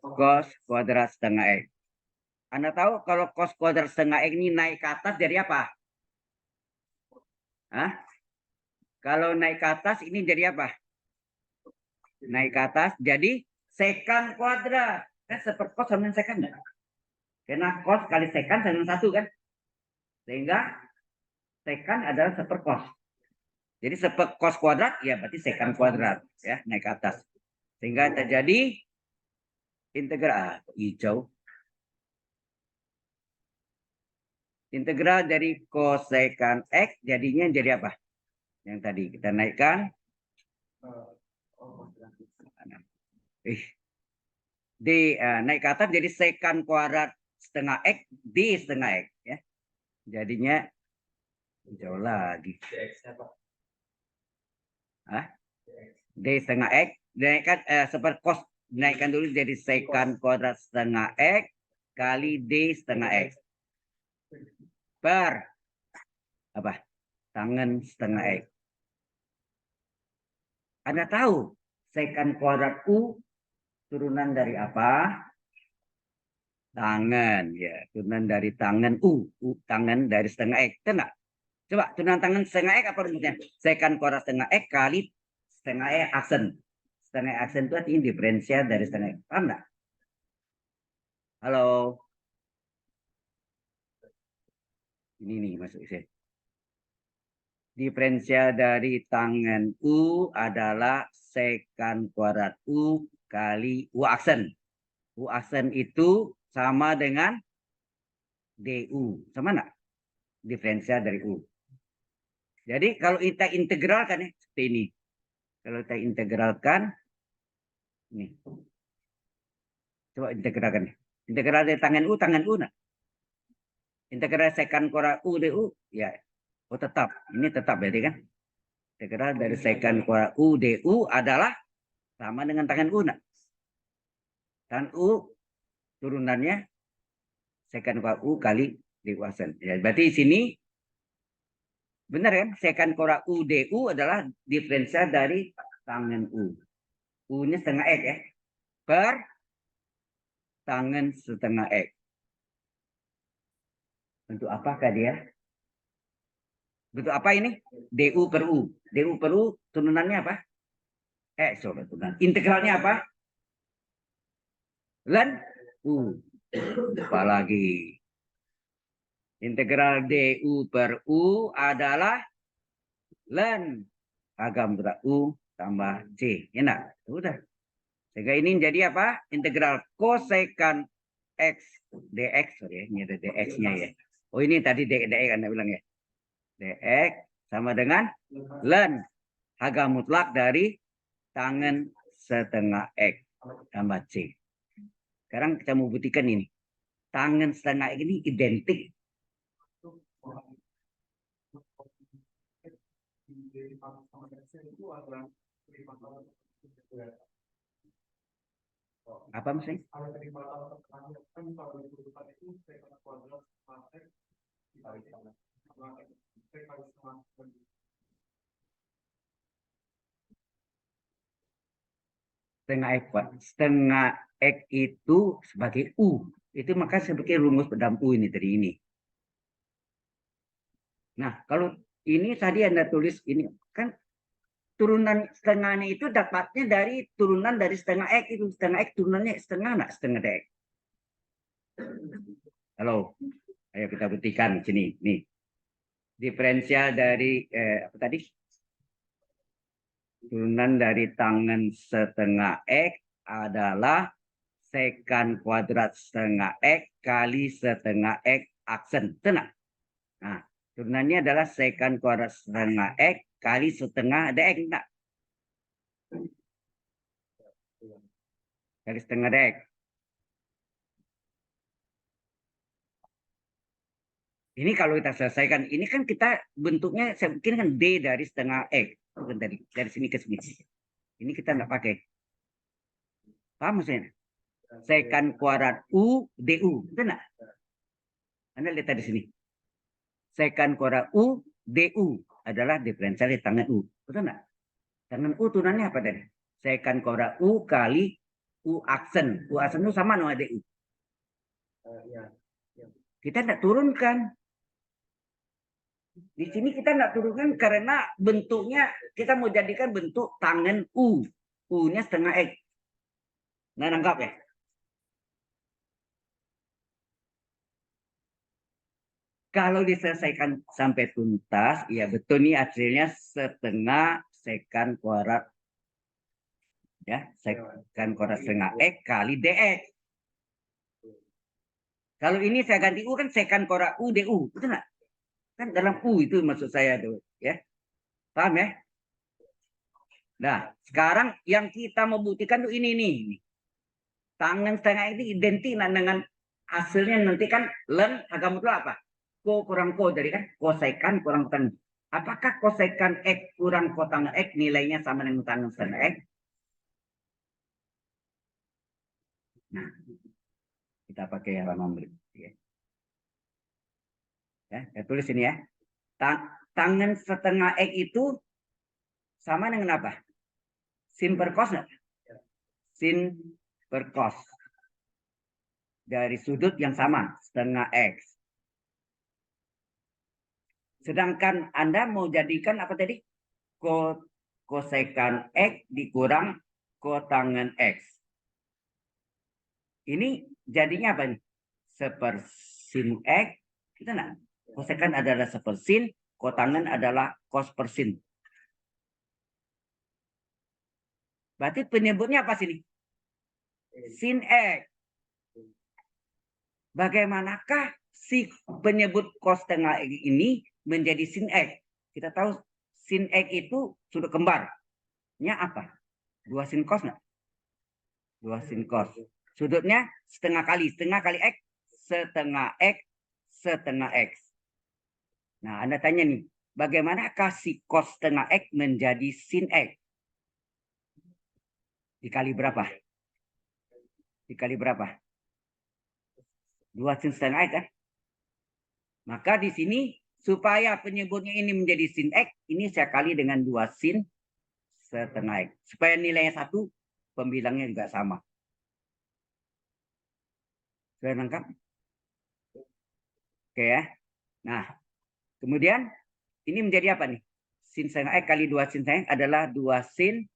Cos kuadrat setengah X. Anda tahu kalau cos kuadrat setengah X ini naik ke atas dari apa? Hah? Kalau naik ke atas ini jadi apa? Naik ke atas jadi sekan kuadrat. Kan seperkos sama sekan enggak? Karena cos kali sekan sama 1 kan? Sehingga sekan adalah seperkos. Jadi seperkos kuadrat ya berarti sekan kuadrat ya naik ke atas. Sehingga terjadi integral hijau. Integral dari kosekan X jadinya jadi apa? Yang tadi kita naikkan. Naik ke atas jadi sekan kuadrat setengah X D setengah X ya. Jadinya jauh lagi. Hah? D setengah X naikkan seperkos naikkan dulu jadi sekan kuadrat setengah X kali D setengah X per apa? Tangan setengah X. Anda tahu secant kuadrat U turunan dari apa? Tangan, ya. Turunan dari tangan U. Tangan dari setengah X. Betul nggak? Coba turunan tangan setengah X apa rumusnya? Secant kuadrat setengah X kali setengah X aksen. Setengah aksen itu artinya diferensial dari setengah X. Paham nggak? Halo? Ini nih masuk saya. Diferensial dari tangan U adalah secant kuadrat U kali U aksen. U aksen itu sama dengan DU. Sama enggak? Diferensial dari U. Jadi kalau kita integralkan ya, seperti ini. Kalau kita integralkan, nih. Coba integralkan. Integral dari tangan U, nah. Integral secant kuadrat U DU, ya. Oh tetap, ini tetap berarti kan. Integral dari secant kuadrat U DU adalah sama dengan tangan U, nah. Tangan U turunannya secant kuadrat U kali DU aksen. Ya, berarti di sini benar kan? Secant kuadrat U DU adalah diferensial dari tangan U. U-nya setengah X ya. Per tangan setengah X. Bentuk apakah dia? Bentuk apa ini? DU per U. DU per U turunannya apa? Sorry, turunan. Integralnya apa? Len U. Apalagi. Integral DU per U adalah len agam berat U tambah C. Enak. Udah. Sehingga ini jadi apa? Integral kosekant X dx. Sorry, ini ada dx-nya ya. Oh ini tadi dx Anda bilang ya. Dx sama dengan len harga mutlak dari tangan setengah X tambah C. Sekarang kita mau buktikan ini. Tangan setengah X ini identik. Apa maksudnya? Setengah X itu sebagai U. Itu maka sebagai rumus dalam U ini dari ini. Nah, kalau ini tadi Anda tulis ini kan turunan setengahnya itu dapatnya dari turunan dari setengah X itu. Setengah X turunannya setengah enggak? Setengah DX. Halo. Ayo kita buktikan sini. Nih. Diferensial dari apa tadi? Turunan dari tangan setengah X adalah secant kuadrat setengah X kali setengah X aksen. Tenang. Nah, turunannya adalah secant kuadrat setengah X kali setengah DX. Enggak? Kali setengah DX. Ini kalau kita selesaikan, ini kan kita bentuknya saya bikin kan D dari setengah X. Bukan dari sini ke sini. Ini kita nggak pakai. Paham maksudnya? Secant kuadrat U DU. Betul nggak? Anda lihat di sini. Secant kuadrat U DU adalah diferensial di tangan U. Betul nggak? Tangan U turunannya apa tadi? Secant kuadrat U kali U aksen. U aksen itu sama dengan DU. Kita tidak turunkan. Di sini kita nggak turunkan karena bentuknya kita mau jadikan bentuk tangan U. U-nya setengah X. Nah, nangkap ya? Kalau diselesaikan sampai tuntas, ya betul nih hasilnya setengah secant kuadrat. Ya, secant kuadrat setengah X kali DX. Kalau ini saya ganti U kan secant kuadrat U DU. Betul nggak? Kan dalam U itu maksud saya tuh. Ya, paham ya? Nah, sekarang yang kita membuktikan tuh ini nih. Tangan setengah ini identik dengan hasilnya nanti kan len agak mutlak apa? Ko kurang ko jadi kan kosekan kurang tan. Apakah kosekan X kurang kotang X nilainya sama dengan tangan setengah X? Nah, kita pakai halaman berikutnya. Ya, saya tulis ini ya. Tangan setengah X itu sama dengan apa? sin per cos nggak? Sin per cos. Dari sudut yang sama, setengah X. Sedangkan Anda mau jadikan apa tadi? Kosekan X dikurang kotangen X. Ini jadinya apa nih? Sepersin X. Kita enggak? Kosekan adalah sepersin, kotangen adalah cos persin. Berarti penyebutnya apa sini? Sin X. Bagaimanakah si penyebut cos tengah X ini menjadi sin X? Kita tahu sin X itu sudut kembarnya apa? 2 sin cos nggak? 2 sin cos. Sudutnya setengah kali X, setengah X, setengah X. Nah, Anda tanya nih, bagaimanakah si cos setengah X menjadi sin X? Dikali berapa? Dikali berapa? 2 sin setengah X kan? Maka di sini supaya penyebutnya ini menjadi sin X, ini saya kali dengan 2 sin setengah X. Supaya nilainya 1, pembilangnya juga sama. Sudah lengkap? Oke ya. Nah, kemudian ini menjadi apa nih? Sin setengah X kali 2 sin setengah X adalah 2 sin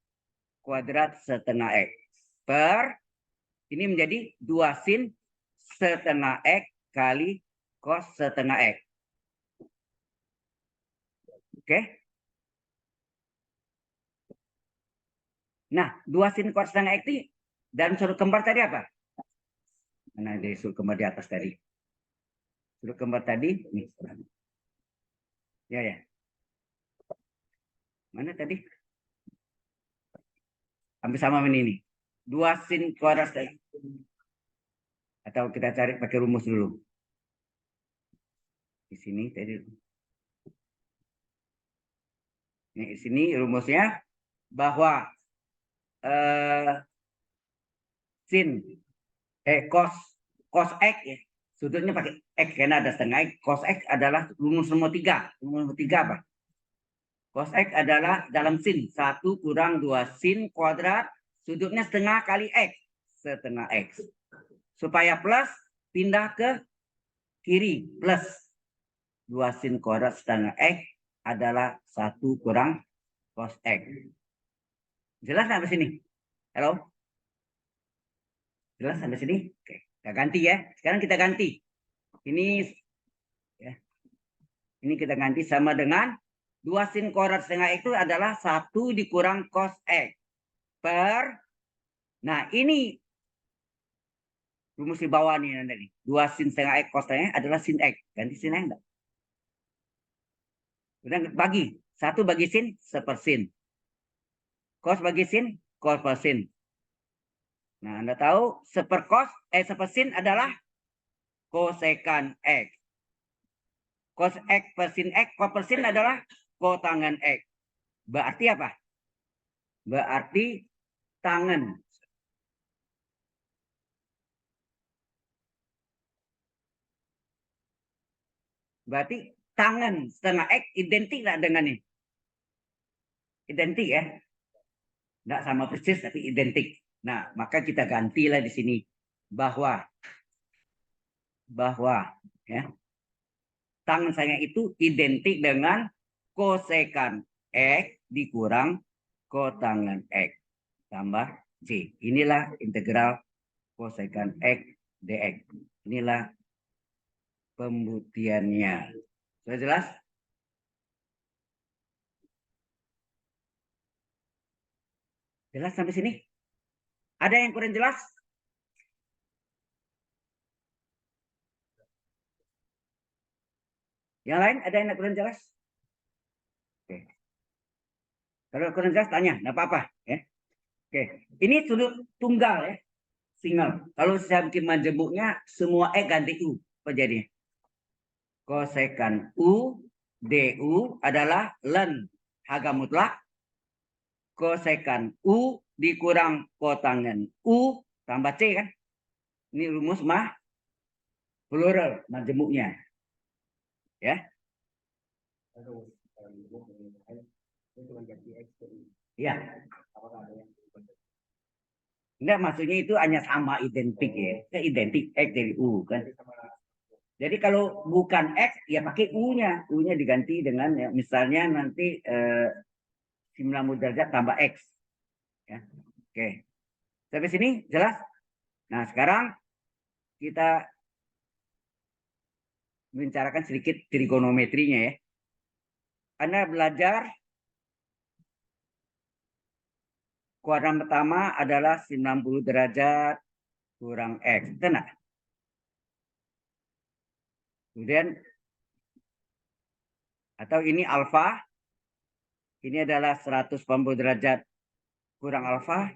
kuadrat setengah X. Per, ini menjadi 2 sin setengah X kali cos setengah X. Oke. Nah, 2 sin cos setengah X ini dan sudut kembar tadi apa? Mana dari sudut kembar di atas tadi? Sudut kembar tadi, nih. Ya. Mana tadi? Hampir sama ini. 2 sin kuadrat. Atau kita cari pakai rumus dulu. Di sini tadi. Di sini rumusnya bahwa sin cos X ya. Sudutnya pakai X karena ada setengah X. Cos X adalah rumus nomor 3. Rumus nomor 3 apa? Cos X adalah dalam sin 1 kurang 2 sin kuadrat. Sudutnya setengah kali X. Setengah X. Supaya plus, pindah ke kiri. Plus 2 sin kuadrat setengah X adalah 1 kurang cos X. Jelas nggak sampai sini? Halo? Jelas sampai sini? Oke. Kita ganti ya. Sekarang kita ganti. Ini ya. Ini kita ganti sama dengan 2 sin kuadrat setengah X itu adalah 1 dikurang cos X. Per, nah ini rumus di bawah nih nanti. 2 sin setengah X cos setengah X adalah sin X. Ganti sin X enggak? Udah bagi. 1 bagi sin, sepersin. Cos bagi sin, cos per sin. Nah, Anda tahu sepersin adalah kosekan X. Cos X per sin X, cos per sin adalah kotangen X. Berarti apa? Berarti tangen. Berarti tangen setengah X identik nggak dengan ini? Identik ya? Nggak sama persis tapi identik. Nah, maka kita gantilah di sini bahwa ya tangan saya itu identik dengan kosekan X dikurang kotangen X tambah C. Inilah integral kosekan X dx. Inilah pembuktiannya. Sudah jelas? Jelas sampai sini? Ada yang kurang jelas? Yang lain ada yang kurang jelas? Oke. Kalau kurang jelas tanya, nggak apa-apa ya. Oke, ini sudut tunggal ya, single. Kalau saya bikin majemuknya semua X ganti U, apa jadinya? Kosekan U du adalah len harga mutlak. Kosekan U dikurang kotangen U tambah C kan? Ini rumus plural majemuknya. Ya. Iya. Enggak, maksudnya itu hanya sama identik ya. Identik X dari U kan. Jadi kalau bukan X ya pakai U-nya. U-nya diganti dengan ya, misalnya nanti 90 derajat tambah X. Ya. Oke. Sampai sini jelas? Nah, sekarang kita bicarakan sedikit trigonometrinya ya. Anda belajar kuadran pertama adalah 90 derajat kurang X. Tenang. Kemudian atau ini alfa, ini adalah 180 derajat kurang alfa,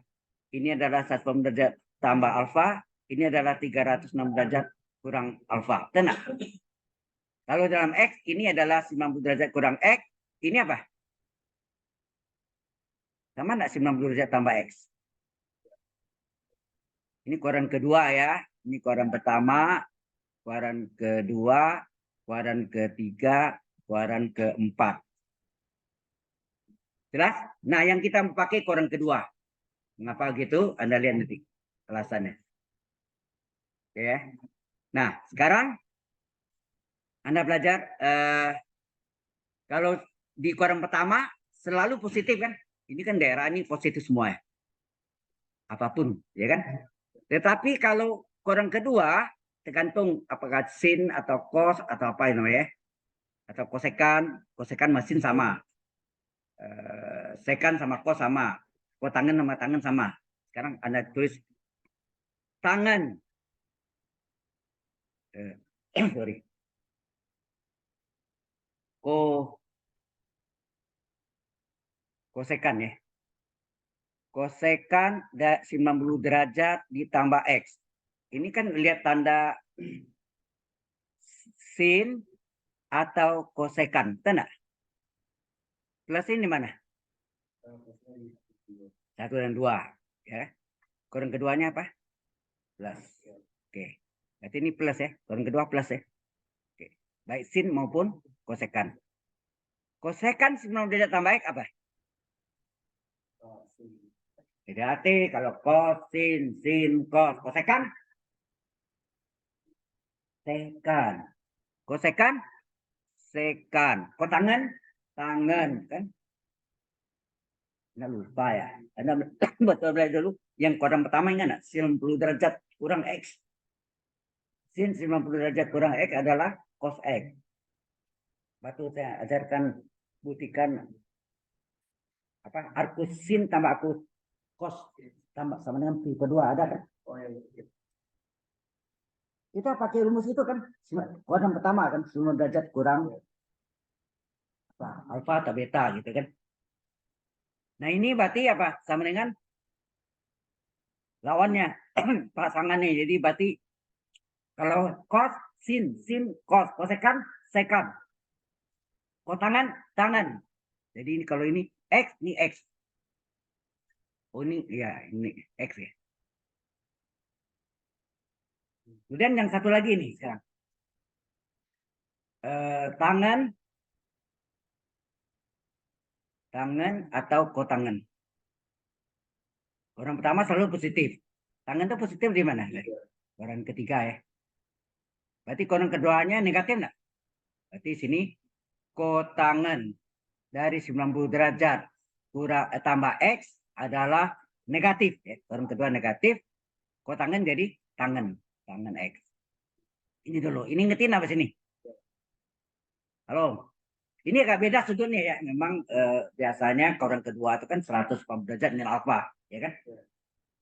ini adalah 180 derajat tambah alfa, ini adalah 306 derajat kurang alfa. Tenang. Kalau dalam X, ini adalah 90 derajat kurang X, ini apa? Sama enggak 90 derajat tambah X? Ini kuadran kedua ya. Ini kuadran pertama, kuadran kedua, kuadran ketiga, kuadran keempat. Jelas? Nah, yang kita pakai kuadran kedua. Mengapa gitu? Anda lihat nanti alasannya. Oke ya. Nah, sekarang Anda belajar kalau di kuadran pertama selalu positif kan? Ini kan daerah ini positif semua ya. Apapun, ya kan? Tetapi kalau kuadran kedua tergantung apakah sin atau cos atau apa yang namanya, atau kosekan, kosekan mesin sama, sekan sama cos sama, kotangan sama tangan sama. Sekarang Anda tulis tangan, sorry, kosekan ya, kosekan 90 derajat ditambah x. Ini kan lihat tanda sin atau kosekan, tanda plus ini mana? 1 dan 2 ya. Kurang keduanya apa? Plus. Oke. Berarti ini plus ya. Kurang kedua plus ya. Oke. Baik sin maupun kosekan. Kosekan 90 derajat tambah x apa? Hati-hati kalau cos, sin, cos. Kosekan? Sekan. Kosekan? Sekan. Kotangan? Tangan kan? Anda lupa ya. Anda betul belajar dulu. Yang kuadran pertama ingat nggak? 90 derajat kurang X. Sin 90 derajat kurang X adalah cos X. Batu saya ajarkan buktikan apa arkus sin tambah arkus cos tambah sama dengan pi kedua ada kan? Oh, iya. Kita pakai rumus itu kan kuadran pertama kan 90 derajat kurang apa alfa atau beta gitu kan. Nah ini berarti apa? Sama dengan lawannya pasangannya. Jadi berarti kalau cos sin cos kosekan sekan kotangan tangan. Jadi ini kalau ini x ini x. Oh ini ya ini x ya. Kemudian yang satu lagi nih sekarang tangan atau kotangan. Orang pertama selalu positif. Tangan itu positif di mana? Orang ketiga ya. Berarti konon keduanya negatif enggak? Berarti sini kotangan dari 90 derajat kurang tambah X adalah negatif. Ya. Konon kedua negatif. Kotangan jadi tangan. Tangan X. Ini dulu. Ini ngetin apa sini? Halo. Ini agak beda sudutnya ya. Memang biasanya koron kedua itu kan 140 derajat nilai alfa. Ya kan?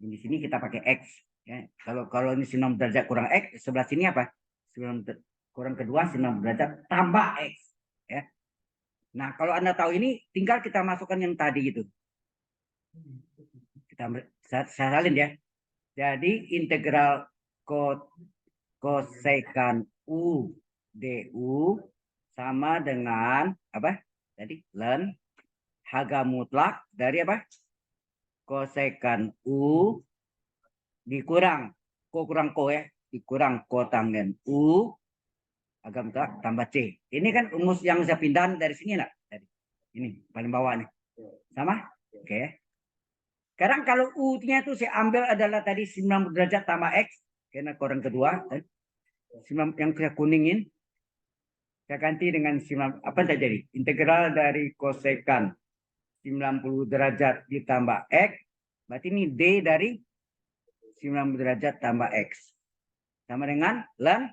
Di sini kita pakai X. Ya. Kalau ini 90 derajat kurang X. Sebelah sini apa? Kurang kedua 90 derajat tambah X. Ya. Nah, kalau Anda tahu ini, tinggal kita masukkan yang tadi itu. Saya salin ya. Jadi integral kosekan U du sama dengan apa? Tadi len harga mutlak dari apa? Kosekan U dikurang kurang ko ya, dikurang kotangen U agak mutlak tambah C. Ini kan rumus yang saya pindahan dari sini nak. Ini paling bawah nih. Sama? Oke. Sekarang kalau U-nya itu saya ambil adalah tadi 90 derajat tambah X. Karena koran kedua. Yang saya kuningin. Saya ganti dengan 90, apa terjadi? Integral dari kosekan 90 derajat ditambah X. Berarti ini D dari 90 derajat tambah X. Sama dengan ln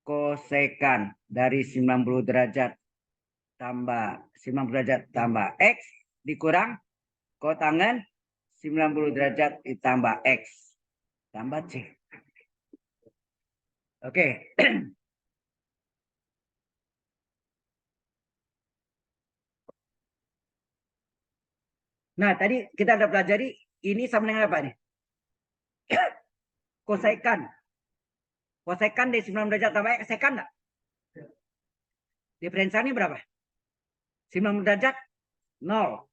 kosekan dari 90 derajat tambah 90 derajat tambah X dikurang kotangen 90 derajat ditambah X tambah C. Oke. Nah, tadi kita ada pelajari ini sama dengan apa nih? Kosekan. Kosekan dari 90 derajat tambah X, sekan enggak? Diferensialnya berapa? 90 derajat 0.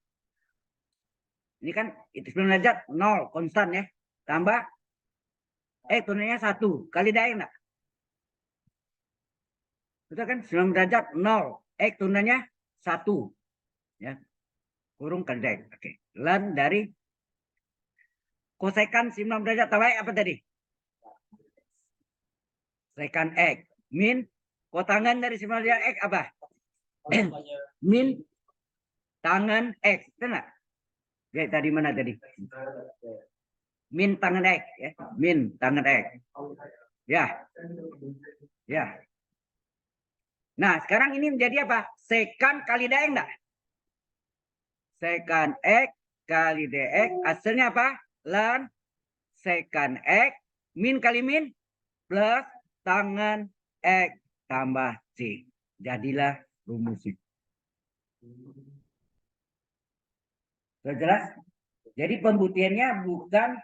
Ini kan itu 90 derajat 0 konstan ya. Tambah tunanya 1 kali daeng enggak? Betul kan? 90 derajat 0. Tunanya 1. Ya. Kurung kali daeng. Oke. Ln dari kosekan 90 derajat tambah apa tadi? Sekan X. Min kotangan dari 90 derajat X apa? Min tangan X. Benar? Ya, tadi mana tadi? Min tangan X. Ya. Min tangan X. Ya. Ya. Nah, sekarang ini menjadi apa? Sekan kali daeng enggak? Sekan X kali dx. Hasilnya apa? Ln sekan X min kali min plus tangan X tambah C. Jadilah rumusnya. Sudah jelas? Jadi pembuktiannya bukan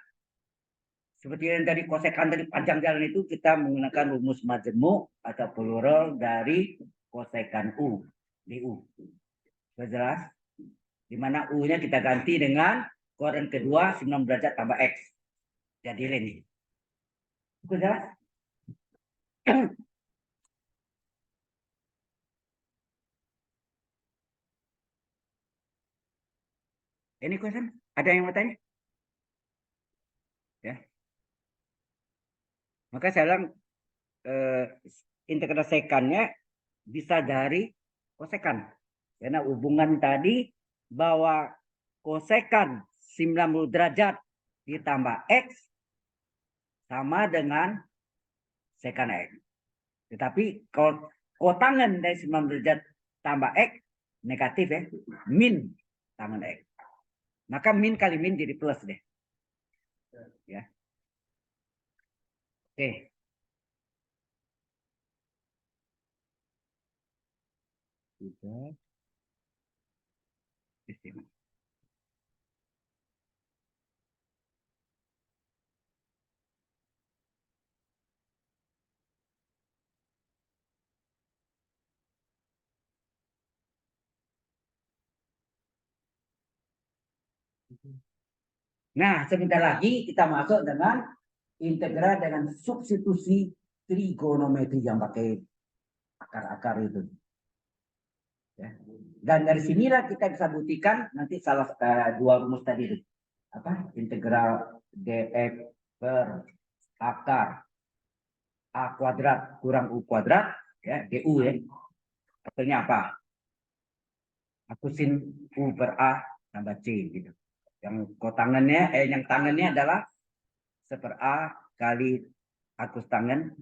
seperti yang tadi kosekan dari panjang jalan itu, kita menggunakan rumus majemuk atau plural dari kosekan U. DU. Sudah jelas? Di mana U-nya kita ganti dengan koran kedua 90 derajat tambah X. Jadi ini. Sudah jelas? Ini question? Ada yang mau tanya? Ya. Maka saya bilang integral sekannya bisa dari kosekan. Karena hubungan tadi bahwa kosekan 90 derajat ditambah X sama dengan sekan X. Tetapi kalau kotangan dari 90 derajat tambah X negatif ya, min tangan X. Maka min kali min jadi plus deh. Ya. Oke. Sudah. Nah, sebentar lagi kita masuk dengan integral dengan substitusi trigonometri yang pakai akar-akar itu. Ya. Dan dari sinilah kita bisa buktikan nanti salah dua rumus tadi itu. Apa? Integral dx per akar a kuadrat kurang u kuadrat ya du ya. Hasilnya apa? Aku sin u per a tambah c gitu. Yang tangannya adalah seper a kali akus tangan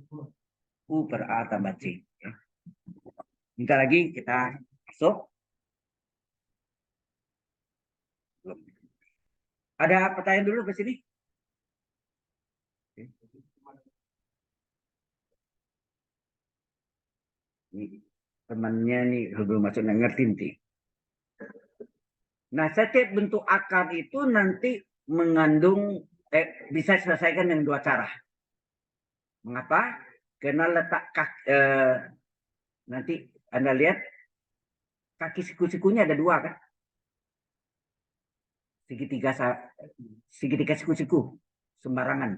u per a tambah c. Ya. Bentar lagi kita masuk. Ada pertanyaan dulu ke sini? Ini temannya nih belum masuk ngerti nih. Nah, setiap bentuk akar itu nanti mengandung bisa diselesaikan dengan dua cara. Mengapa? Karena letak nanti Anda lihat kaki siku-sikunya ada dua kan? Segitiga siku-siku sembarangan.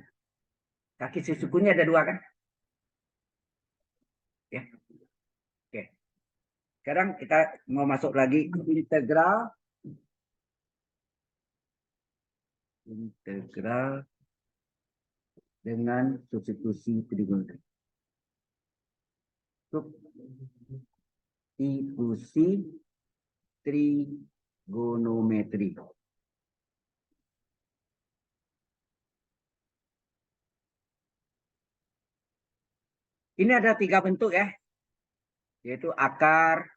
Kaki sikunya ada dua kan? Ya. Oke. Sekarang kita mau masuk lagi integral integral dengan substitusi trigonometri. Substitusi trigonometri. Ini ada 3 bentuk ya, yaitu akar,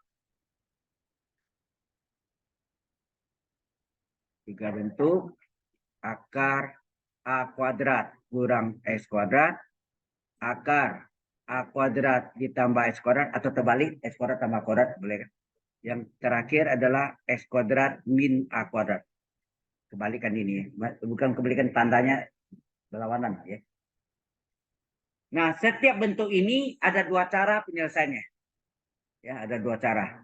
3 bentuk, akar A kuadrat kurang X kuadrat, akar A kuadrat ditambah X kuadrat, atau terbalik, X kuadrat tambah kuadrat, boleh kan? Yang terakhir adalah X kuadrat min A kuadrat. Kebalikan ini, bukan kebalikan, tandanya berlawanan ya. Nah, setiap bentuk ini ada 2 cara penyelesaiannya. Ya, ada 2 cara.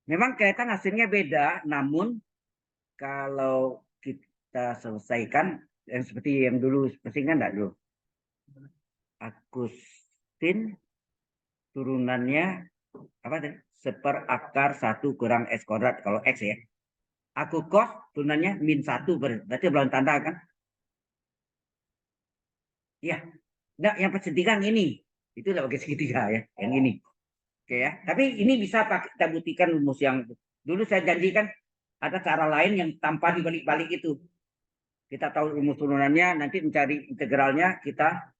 Memang kelihatan hasilnya beda, namun kalau kita selesaikan yang seperti yang dulu, seperti kan enggak dulu. Aku sin turunannya apa tadi? Seperakar 1 kurang X kuadrat kalau X ya. Aku cos turunannya min 1, berarti belum tanda kan? Iya. Enggak, yang persediaan ini. Itu udah pakai segitiga ya, yang ini. Oke ya. Tapi ini bisa kita buktikan rumus yang dulu saya janjikan, ada cara lain yang tanpa dibalik-balik itu. Kita tahu rumus turunannya, nanti mencari integralnya kita.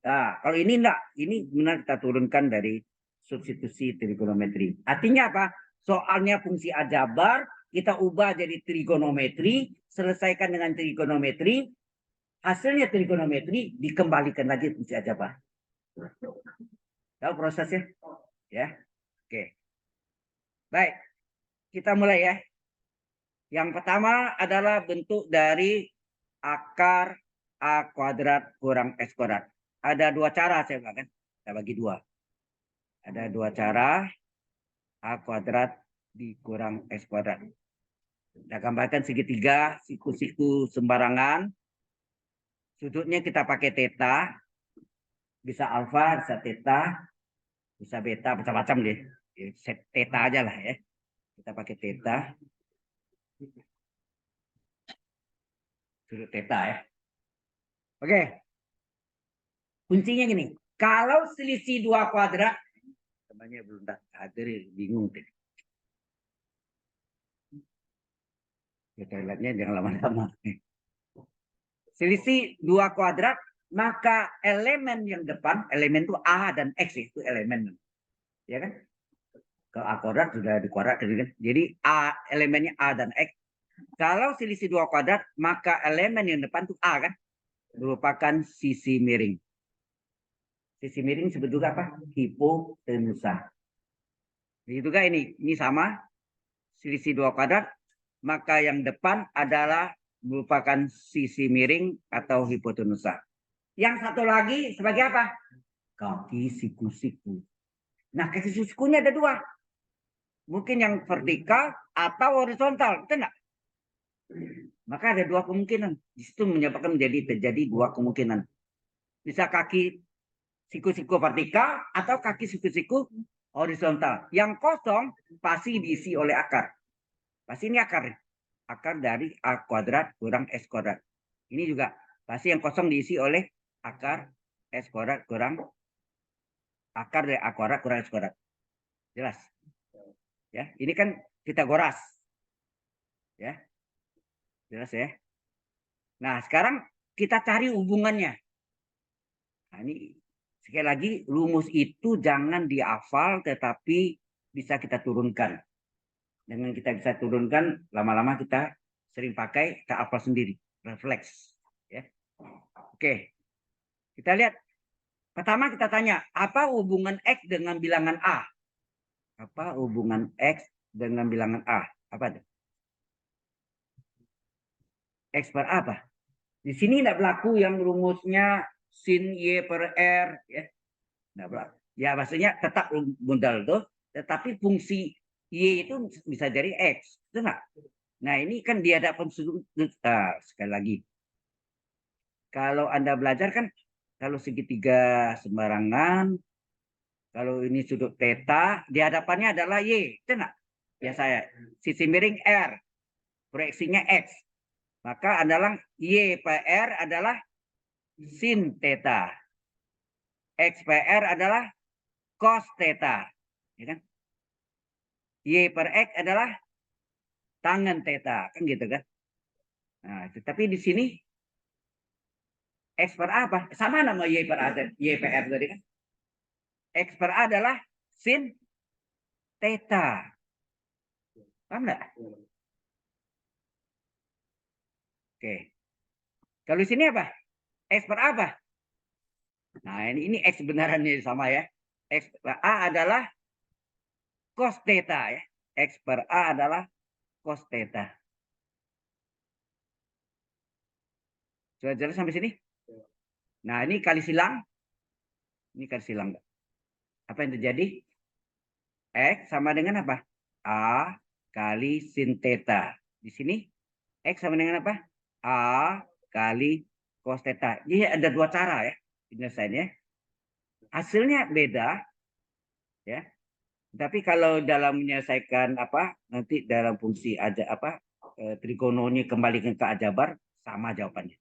Nah, kalau ini enggak, ini benar kita turunkan dari substitusi trigonometri. Artinya apa? Soalnya fungsi aljabar, kita ubah jadi trigonometri, selesaikan dengan trigonometri, hasilnya trigonometri, dikembalikan lagi fungsi aljabar. Tahu prosesnya? Ya. Oke. Baik. Kita mulai ya. Yang pertama adalah bentuk dari akar A kuadrat kurang X kuadrat. Ada 2 cara saya bilang kan. Saya bagi 2. Ada 2 cara. A kuadrat dikurang X kuadrat. Kita gambarkan segitiga, siku-siku sembarangan. Sudutnya kita pakai theta. Bisa alfa, bisa theta, bisa beta, macam-macam deh. Set theta aja lah ya. Kita pakai theta. Sudut theta ya. Oke. Kuncinya gini. Kalau selisih 2 kuadrat, temannya belum hadir, bingung. Kita lihatnya jangan lama-lama. Selisih 2 kuadrat, maka elemen yang depan, elemen itu A dan X itu elemen. Ya kan? Kalau A kuadrat sudah di kuadrat kan. Jadi A elemennya A dan X. Kalau selisih 2 kuadrat, maka elemen yang depan itu A kan? Merupakan sisi miring. Sisi miring disebut juga apa? Hipotenusa. Begitu juga ini sama. Selisih 2 kuadrat, maka yang depan adalah merupakan sisi miring atau hipotenusa. Yang satu lagi sebagai apa? Kaki siku-siku. Nah, kaki siku-sikunya ada 2. Mungkin yang vertikal atau horizontal, betul enggak? Maka ada 2 kemungkinan. Di situ menyebabkan terjadi 2 kemungkinan. Bisa kaki siku-siku vertikal atau kaki siku-siku horizontal. Yang kosong pasti diisi oleh akar. Pasti ini akar. Akar dari A kuadrat kurang X kuadrat. Ini juga pasti yang kosong diisi oleh akar X kuadrat kurang akar dari A kuadrat kurang X kuadrat. Jelas? Ya, ini kan Pitagoras. Ya. Jelas ya? Nah, sekarang kita cari hubungannya. Nah, ini sekali lagi rumus itu jangan dihafal tetapi bisa kita turunkan. Dengan kita bisa turunkan, lama-lama kita sering pakai, kita hafal sendiri, refleks. Ya. Oke, kita lihat. Pertama kita tanya, apa hubungan X dengan bilangan A? Apa hubungan X dengan bilangan A? Apa itu? X per apa? Di sini tidak berlaku yang rumusnya sin Y per R. Ya. Tidak berlaku. Ya maksudnya tetap modal tuh, tetapi fungsi Y itu bisa jadi X. Betul nggak? Nah ini kan di hadapan sudut. Sekali lagi. Kalau Anda belajar kan, kalau segitiga sembarangan, kalau ini sudut theta, di hadapannya adalah Y. Betul nggak? Ya saya. Sisi miring R. Proyeksinya X. Maka adalah Y per R adalah sin theta. X per R adalah cos theta. Ya kan? Y per X adalah tangen theta. Kan gitu kan? Nah, tapi di sini X per A apa? Sama nama Y per A, Y per R tadi kan? X per A adalah sin theta. Paham nggak? Oke. Kalau di sini apa? X per A apa? Nah, ini X benarannya sama ya. X per A adalah cos theta ya. X per A adalah cos theta. Sudah jelas sampai sini? Nah, ini kali silang. Ini kali silang. Apa yang terjadi? X sama dengan apa? A kali sin theta. Di sini X sama dengan apa? A kali cos theta. Jadi ada dua cara ya penyelesaiannya. Hasilnya beda ya. Tapi kalau dalam menyelesaikan apa nanti dalam fungsi aja apa trigononya kembalikan ke aljabar sama jawabannya.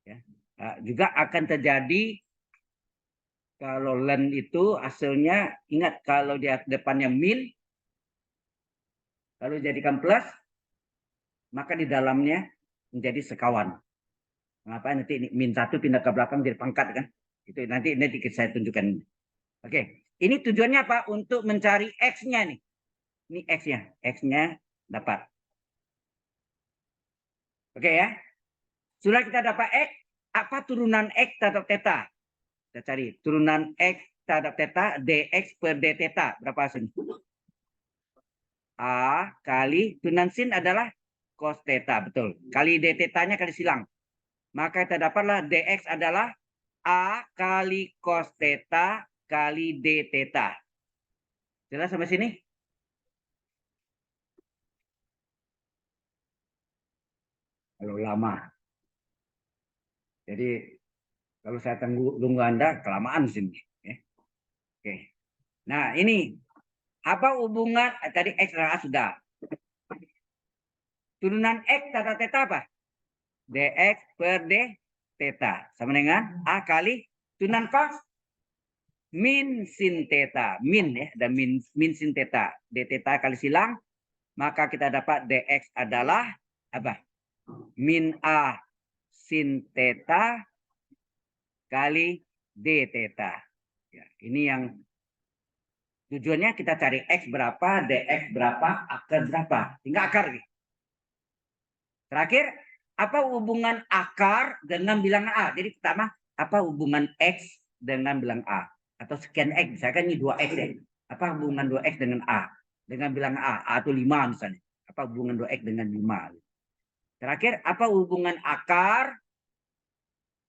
Ya. Juga akan terjadi kalau len itu hasilnya ingat kalau di depannya min lalu jadikan plus maka di dalamnya menjadi sekawan. Mengapa nanti ini min 1 pindah ke belakang jadi pangkat kan? Itu nanti saya tunjukkan. Oke, ini tujuannya apa? Untuk mencari x-nya nih. Ini x-nya, x-nya dapat. Oke ya. Sudah kita dapat x, apa turunan x terhadap theta? Kita cari turunan x terhadap theta dx per d theta berapa hasilnya? A kali turunan sin adalah cos theta, betul. Kali d theta-nya kali silang. Maka kita dapatlah dx adalah A kali cos theta kali d theta. Jelas sampai sini? Kalau lama. Jadi kalau saya tunggu Anda kelamaan di sini. Oke. Nah ini apa hubungan tadi x dan a sudah. Turunan x kata theta apa? Dx per d theta sama dengan a kali turunan cos min sin theta. Min ya, ada min sin theta. D theta kali silang, maka kita dapat dx adalah apa? Min a sin theta kali d theta. Ya, ini yang tujuannya kita cari x berapa, dx berapa, akar berapa. Tinggal akar. Terakhir, apa hubungan akar dengan bilangan a? Jadi pertama, apa hubungan x dengan bilangan a? Atau sekian x, misalkan ini 2x ya. Apa hubungan 2x dengan a? Dengan bilangan a, atau 5 misalnya. Apa hubungan 2x dengan 5? Terakhir, apa hubungan akar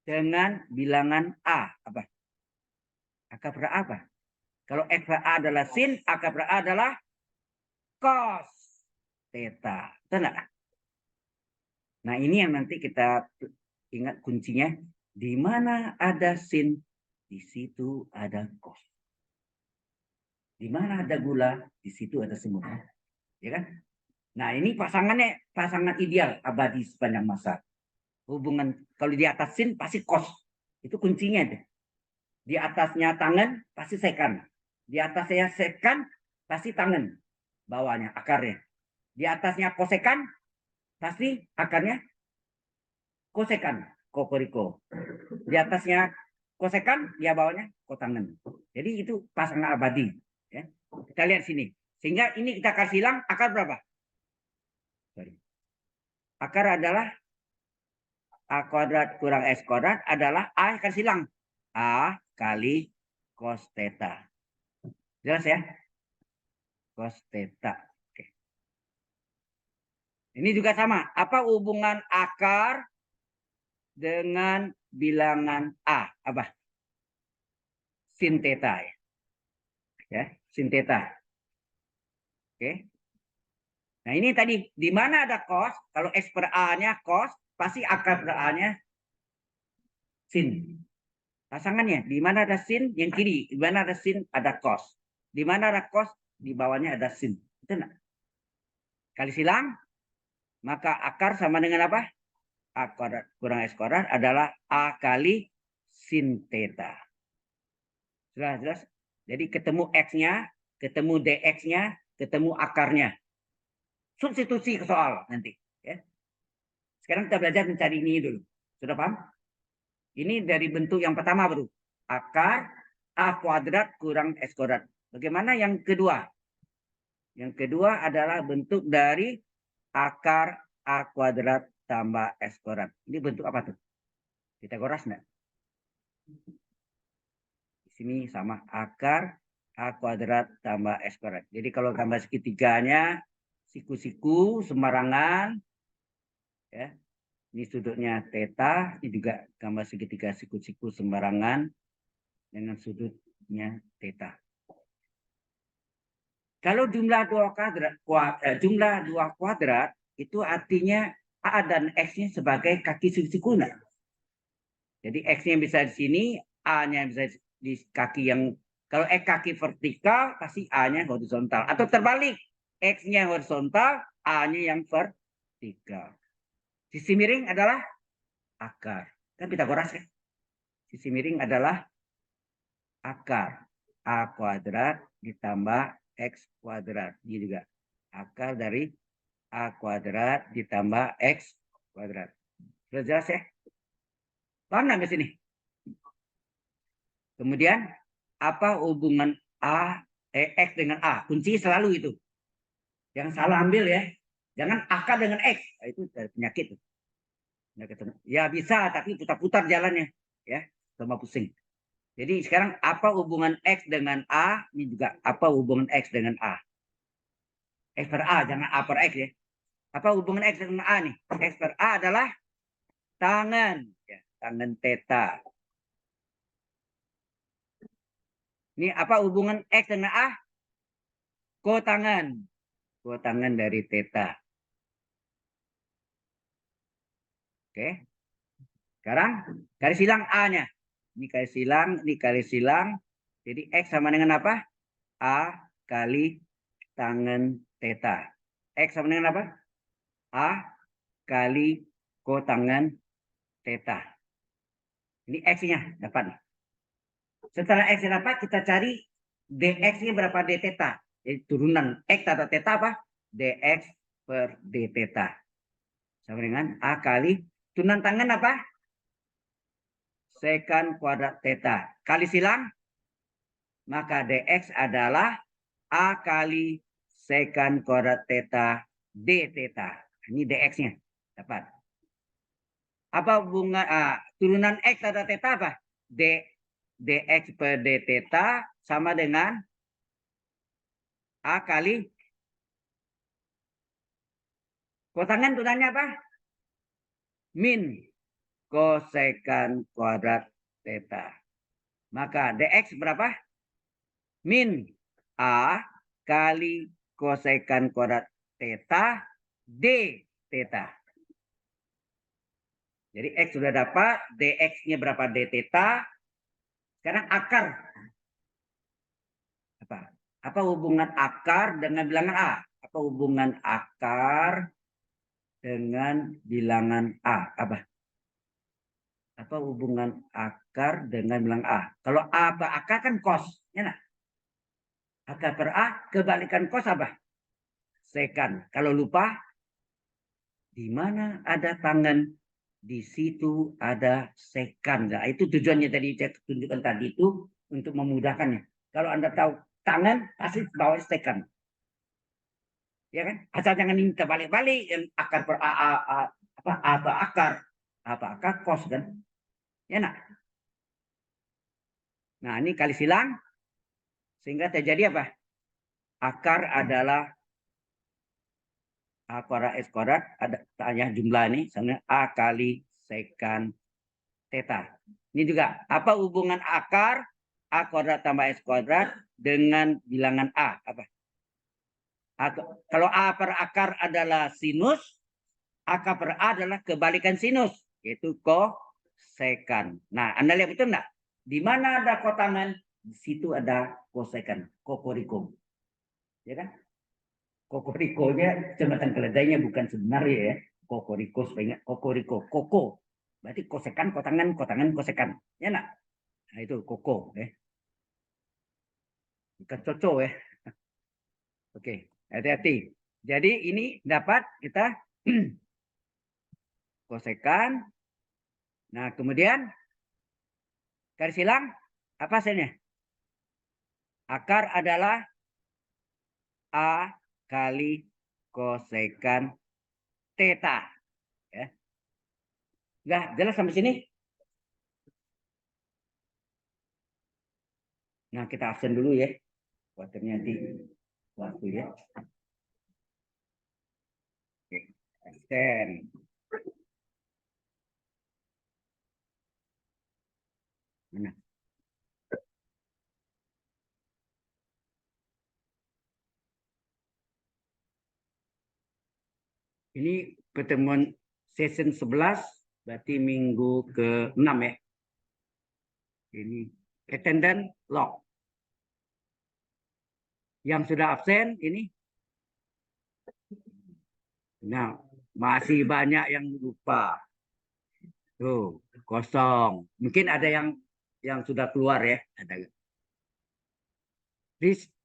dengan bilangan a? Apa? Akar per a apa? Kalau x per a adalah sin, akar per a adalah cos theta. Betul nggak? Nah, ini yang nanti kita ingat kuncinya. Di mana ada sin, di situ ada cos. Di mana ada gula, di situ ada semut. Ya kan? Nah, ini pasangannya pasangan ideal abadi sepanjang masa. Hubungan kalau di atas sin pasti cos. Itu kuncinya deh. Di atasnya tangan pasti sekan. Di atasnya sekan pasti tangan. Bawahnya akarnya. Di atasnya kosekan pasti akarnya kosekan, kokoriko. Di atasnya kosekan, di bawahnya kotangan. Jadi itu pasangan abadi. Ya. Kita lihat sini. Sehingga ini kita kasih hilang akar berapa? Sorry. Akar adalah A kuadrat kurang S kuadrat adalah A kasih hilang. A kali cos theta. Jelas ya? Cos theta. Oke. Ini juga sama. Apa hubungan akar dengan bilangan A? Apa? Sin theta ya. Ya, sin theta. Oke. Nah, ini tadi di mana ada cos? Kalau X per A-nya cos, pasti akar per A-nya sin. Pasangannya, di mana ada sin? Yang kiri. Di mana ada sin? Ada cos. Di mana ada cos? Di bawahnya ada sin. Itu enggak? Kali silang, Maka akar sama dengan apa? A kuadrat kurang X kuadrat adalah A kali sin theta. Jelas? Jadi ketemu X-nya, ketemu DX-nya, ketemu akarnya. Substitusi ke soal nanti. Ya. Sekarang kita belajar mencari ini dulu. Sudah paham? Ini dari bentuk yang pertama baru. Akar A kuadrat kurang X kuadrat. Bagaimana yang kedua? Yang kedua adalah bentuk dari akar A kuadrat tambah X kuadrat. Ini bentuk apa tuh? Pitagoras enggak? Di sini sama akar A kuadrat tambah X kuadrat. Jadi kalau gambar segitiganya, siku-siku, sembarangan, ya. Ini sudutnya theta, ini juga gambar segitiga siku-siku sembarangan dengan sudutnya theta. Kalau jumlah dua kuadrat itu artinya A dan X-nya sebagai kaki siku-siku. Jadi X-nya bisa di sini, A-nya bisa di kaki yang, kalau X kaki vertikal, pasti A-nya horizontal. Atau terbalik, X-nya horizontal, A-nya yang vertikal. Sisi miring adalah akar. Kan Pitagoras ya. Sisi miring adalah akar. A kuadrat ditambah X kuadrat. Ini juga akar dari A kuadrat ditambah X kuadrat. Sudah jelas ya? Paham nggak di sini? Kemudian apa hubungan X dengan A? Kunci selalu itu. Jangan salah ambil ya. Jangan akar dengan X. Nah, itu penyakit. Ya bisa, tapi putar-putar jalannya. Ya, sama pusing. Jadi sekarang apa hubungan X dengan A? Ini juga apa hubungan X dengan A? X per A, jangan A per X ya. Apa hubungan X dengan A nih? X per A adalah tangan. Ya, tangan theta. Ini apa hubungan X dengan A? Kotangan. Kotangan dari theta. Oke. Sekarang garis silang A-nya. Ini garis silang. Jadi X sama dengan apa? A kali tangan theta. X sama dengan apa? A kali kotangan theta. Ini X-nya dapat. Setelah X dapat, kita cari DX-nya berapa D theta. Jadi turunan X atau theta apa? DX per D theta. Sama dengan A kali turunan tangan apa? Sekan kuadrat theta. Kali silang, maka DX adalah A kali sekan kuadrat theta D theta. Ini DX-nya. Dapat. Apa hubungan turunan X atau theta apa? DX per D theta sama dengan A kali kotangan turunannya apa? Min kosekan kuadrat theta. Maka DX berapa? Min A kali kosekan kuadrat theta D theta. Jadi X sudah dapat, DX-nya berapa D theta. Sekarang akar. Apa hubungan akar dengan bilangan A? Apa hubungan akar dengan bilangan A? Apa hubungan akar dengan bilangan A? Kalau A per akar kan kos. Ya nah? Akar per A, kebalikan kos apa? Sekan. Kalau lupa, di mana ada tangan, di situ ada sekan. Nah, itu tujuannya tadi saya tunjukkan tadi itu untuk memudahkannya. Kalau Anda tahu tangan, pasti bawa sekan. Ya kan? Asal jangan minta balik-balik yang akar per apa akar kos kan? Ya nak. Nah, ini kali silang sehingga terjadi apa? Akar adalah A kuadrat S kuadrat, ada tanya jumlah ini, sama A kali sekan theta. Ini juga, apa hubungan akar A kuadrat tambah S kuadrat dengan bilangan A? Apa? Kalau A per akar adalah sinus, akar per A adalah kebalikan sinus, yaitu kosekan. Nah, Anda lihat betul enggak? Di mana ada kotangan, di situ ada kosekan, kokorikum. Ya kan? Kokorikonya semacam keledainya bukan sebenarnya ya. Kokoriko supaya ingat kokoriko. Koko. Berarti kosekan, kotangan, kotangan, kosekan. Ya nak? Nah itu koko. Bukan coco ya. Oke, hati-hati. Jadi ini dapat kita kosekan. Nah kemudian garis hilang apa hasilnya? Akar adalah A kali kosekan theta. Ya. Udah jelas sampai sini? Nah kita absen dulu ya. Waktunya nanti waktu ya. Oke, absen. Mana? Ini pertemuan season 11 berarti minggu ke-6 ya. Ini attendance log. Yang sudah absen ini. Nah, masih banyak yang lupa. Tuh, kosong. Mungkin ada yang sudah keluar ya. Ada.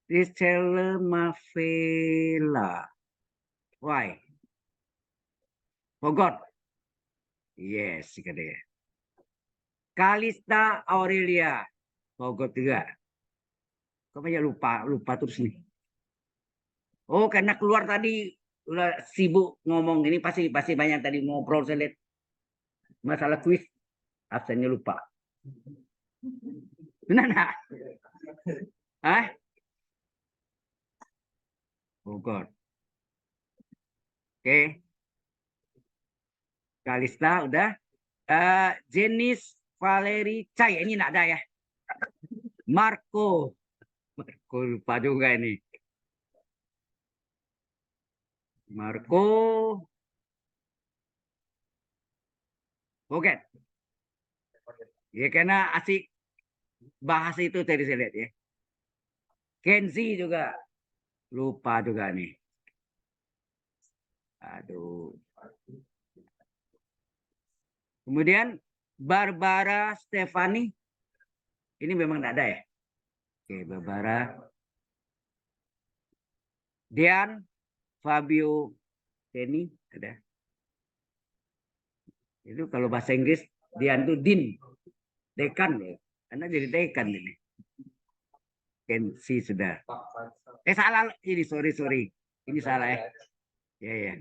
Richelle Mavela. Why? Forgot. Yes, katanya. Kalista Aurelia. Forgot juga. Kok banyak lupa terus nih. Oh, karena keluar tadi udah sibuk ngomong ini pasti banyak tadi ngobrol saya lihat masalah kuis absennya lupa. Benar nggak? Hah? Oh God. Oke. Kalista udah. Jenis Valeri Cai ini nggak ada ya. Marco lupa juga ini. Marco. Oke. Ya karena asik bahas itu tadi saya lihat ya. Kenzi juga lupa juga nih. Aduh. Kemudian Barbara Stefani. Ini memang tidak ada ya. Oke, Barbara. Dian Fabio Denny ada. Itu kalau bahasa Inggris Dian itu Din. Dekan ya. Karena jadi dekan ini. Kenzi sudah. Salah ini sorry. Ini salah ya. Ya.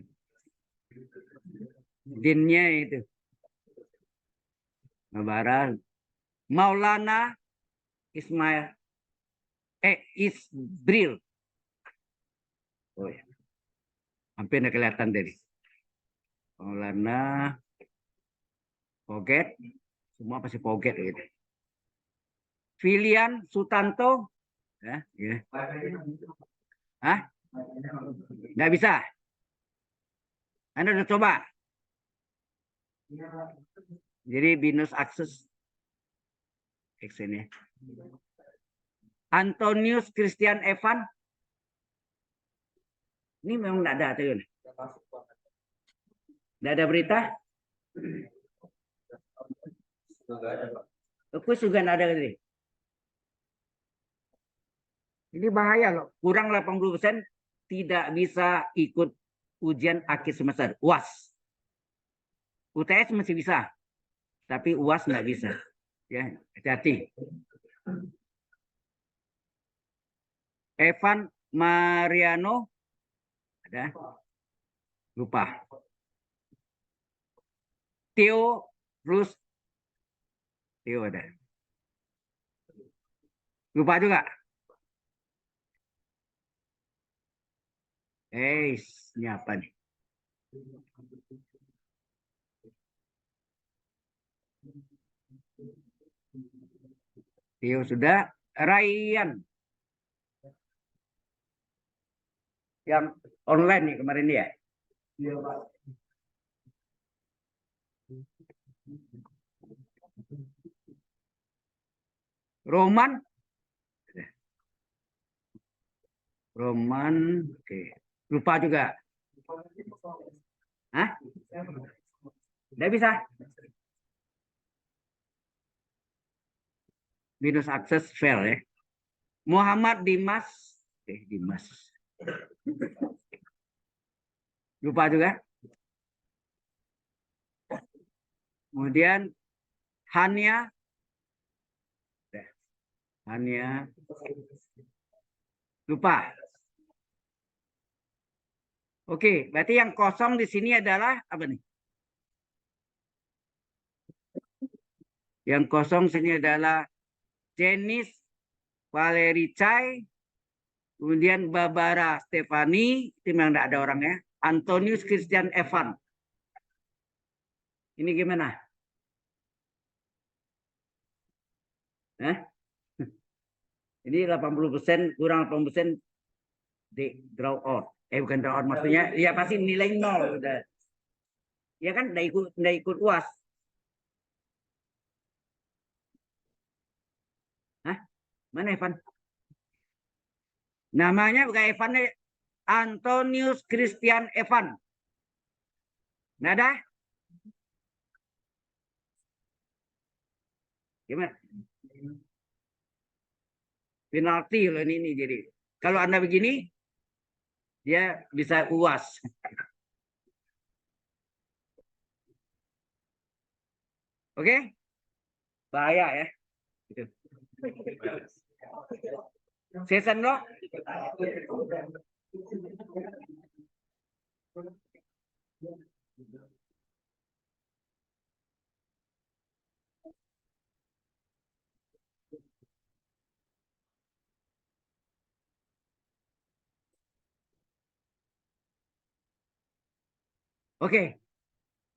Dinnya itu. Barbara. Maulana Ismail. Isbril. Oh ya. Hampir tidak kelihatan tadi. Maulana. Poget. Semua pasti poget gitu. Filian Sutanto. Ya. Hah? Nggak bisa. Anda udah coba. Jadi binus akses. X ini. Antonius Christian Evan. Ini memang tidak ada tuh. Tidak ada berita. Kuis juga tidak ada tadi. Ini bahaya loh. Kurang 80% tidak bisa ikut ujian akhir semester. UAS. UTS masih bisa. Tapi UAS nggak bisa. Ya, hati-hati. Evan Mariano. Ada. Lupa. Theo Rus. Theo ada. Lupa juga. Ini apa nih? Theo sudah. Ryan. Yang online nih kemarin ya. Roman. Oke. Lupa juga. Hah? Tidak bisa. Minus akses fail ya. Muhammad Dimas. Dimas. Lupa juga. Kemudian Hania. Hania. Lupa. Oke, berarti yang kosong di sini adalah apa nih? Yang kosong sini adalah Jenis Valeri Chai, kemudian Barbara Stefani, itu memang tidak ada orangnya. Antonius Christian Evan. Ini gimana? Ini 80% kurang 80% di draw out. Bukan draw out, maksudnya ya pasti nilai nol udah. Ya kan nggak ikut UAS. Hah? Mana Evan? Namanya bukan Evan, Antonius Christian Evan. Nada? Gimana? Penalti loh ini jadi. Kalau Anda begini, dia bisa UAS. Oke? Bahaya ya. Gitu. Season lo. Oke.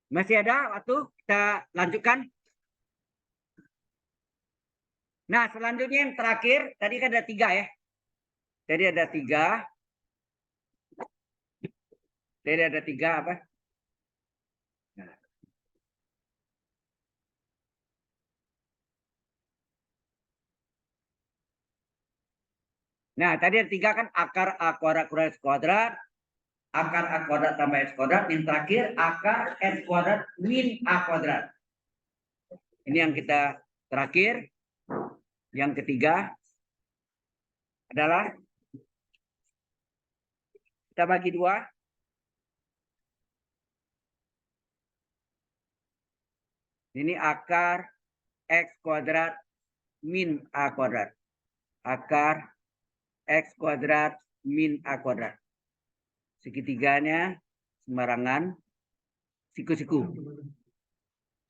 Masih ada waktu kita lanjutkan. Nah, selanjutnya yang terakhir, tadi kan ada 3 ya. Jadi ada 3. Jadi ada 3 apa? Nah, tadi ada 3 kan, akar A kuadrat kurang X kuadrat, akar A kuadrat tambah X kuadrat, yang terakhir akar X kuadrat min A kuadrat. Ini yang kita terakhir. Yang ketiga adalah kita bagi 2. Ini akar X kuadrat min A kuadrat. Akar X kuadrat min A kuadrat. Segitiganya sembarangan. Siku-siku.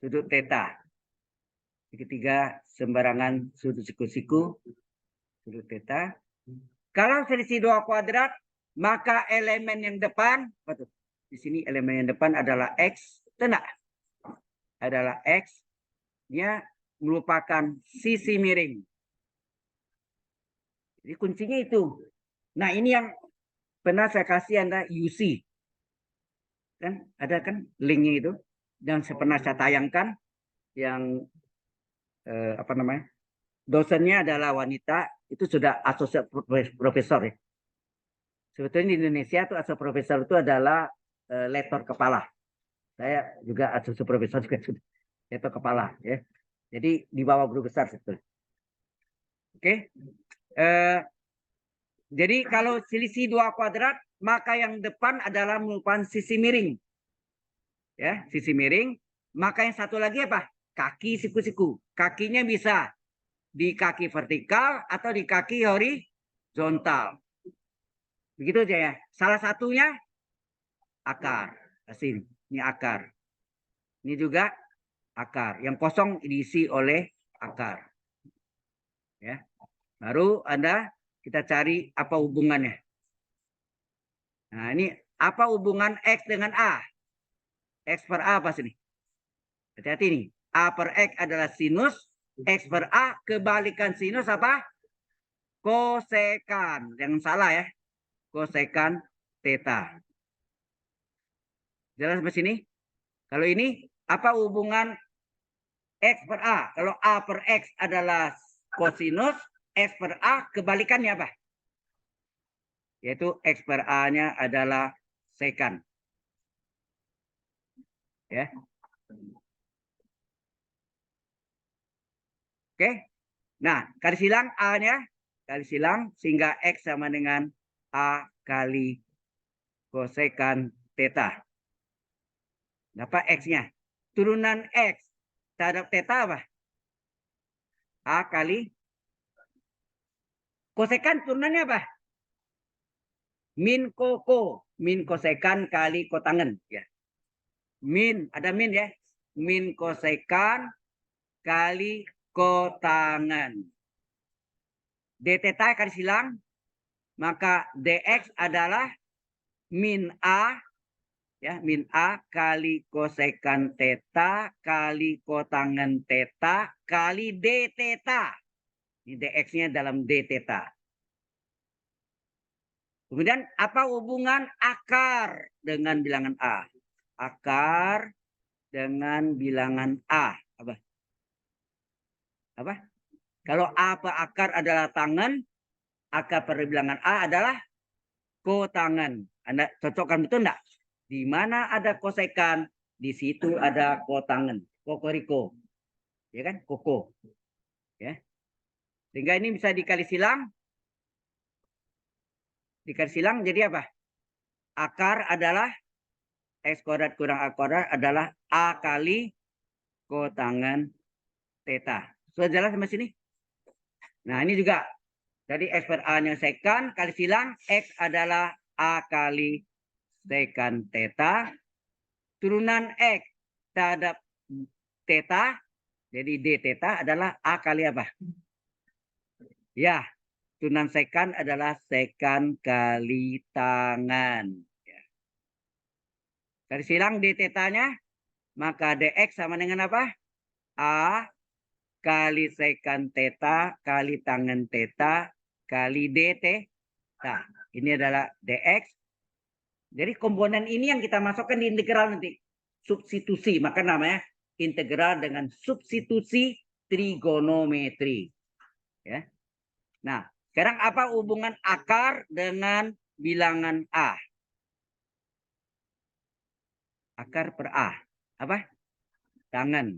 Sudut theta. Segitiga sembarangan sudut siku-siku. Sudut theta. Kalau selisih 2 kuadrat, maka elemen yang depan, di sini elemen yang depan adalah X. Tidak. Adalah X. Nya merupakan sisi miring. Jadi kuncinya itu. Nah, ini yang pernah saya kasih Anda UC. Kan ada kan linknya itu. Dan saya pernah saya tayangkan yang apa namanya? Dosennya adalah wanita, itu sudah asosiat profesor ya. Sebetulnya di Indonesia itu asosiat profesor itu adalah lektor kepala. Saya juga asosiat profesor juga sudah lektor kepala ya. Jadi di bawah guru besar sebetulnya. Oke. Jadi kalau selisih 2 kuadrat, maka yang depan adalah merupakan sisi miring. Ya, sisi miring. Maka yang satu lagi apa? Kaki siku-siku. Kakinya bisa di kaki vertikal atau di kaki horizontal. Begitu aja ya. Salah satunya akar. Sini, ini akar. Ini juga akar. Yang kosong diisi oleh akar. Ya. Baru kita cari apa hubungannya. Nah, ini apa hubungan X dengan A? X per A apa sini? Hati-hati nih. A per X adalah sinus. X per A kebalikan sinus apa? Kosekan. Jangan salah ya. Kosekan theta. Jelas sampai sini? Kalau ini apa hubungan X per A? Kalau A per X adalah kosinus, X per A kebalikannya apa? Yaitu X per A-nya adalah secant. Ya. Oke. Nah, kali silang A-nya, kali silang sehingga X sama dengan A kali kosekan theta. Dapat X-nya. Turunan X terhadap theta apa? A kali kosekan turunannya apa? Min koko. Min kosekan kali kotangen. Ya. Min, ada min ya. Min kosekan kali kotangen. D theta kali silang. Maka dx adalah min A. Ya, min A kali kosekan theta kali kotangen theta kali D theta. Ini dx-nya dalam D theta. Kemudian apa hubungan akar dengan bilangan A? Akar dengan bilangan A. Apa? Apa? Kalau A per akar adalah tangan, akar per bilangan A adalah kotangan. Anda cocokkan betul enggak? Di mana ada kosekan, di situ ada kotangan. Kokoriko. Ya kan? Koko. Ya. Sehingga ini bisa dikali silang. Dikali silang jadi apa? Akar adalah X kuadrat kurang A kuadrat adalah A kali kotangan theta. Sudah jelas sampai sini? Nah, ini juga. Jadi X per A-nya secant kali silang. X adalah A kali secant theta. Turunan X terhadap theta. Jadi D theta adalah A kali apa? Ya, turunan secant adalah secant kali tangan. Kali silang D theta-nya. Maka dx sama dengan apa? A kali secant theta kali tangen theta kali dt. Nah, ini adalah dx. Jadi komponen ini yang kita masukkan di integral nanti. Substitusi, maka namanya integral dengan substitusi trigonometri. Ya. Nah, sekarang apa hubungan akar dengan bilangan A? Akar per A. Apa? Tangan.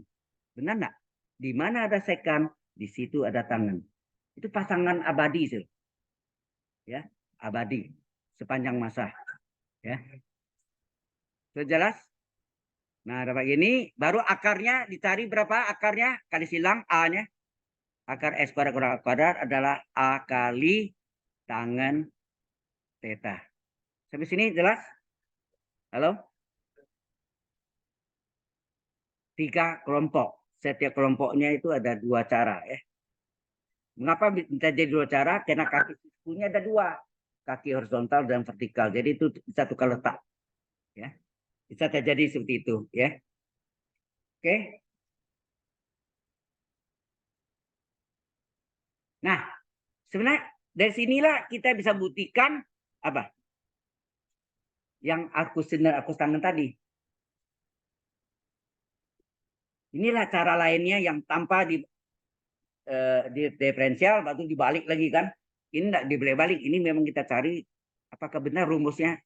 Benar enggak? Di mana ada secant, di situ ada tangan. Itu pasangan abadi sih. Ya, abadi sepanjang masa. Ya. Sudah jelas? Nah, dapat gini, baru akarnya dicari berapa akarnya? Kali silang A-nya. Akar S kuadrat kurang A kuadrat adalah A kali tangen theta. Sampai sini jelas? Halo? 3 kelompok. Setiap kelompoknya itu ada 2 cara ya. Mengapa bisa jadi 2 cara? Karena kaki sikunya ada 2. Kaki horizontal dan vertikal. Jadi itu bisa tukar letak. Ya. Bisa terjadi seperti itu ya. Oke. Nah, sebenarnya dari sinilah kita bisa buktikan apa? Yang aku tangan tadi. Inilah cara lainnya yang tanpa di diferensial baru dibalik lagi kan. Ini tidak dibalik. Ini memang kita cari apakah benar rumusnya.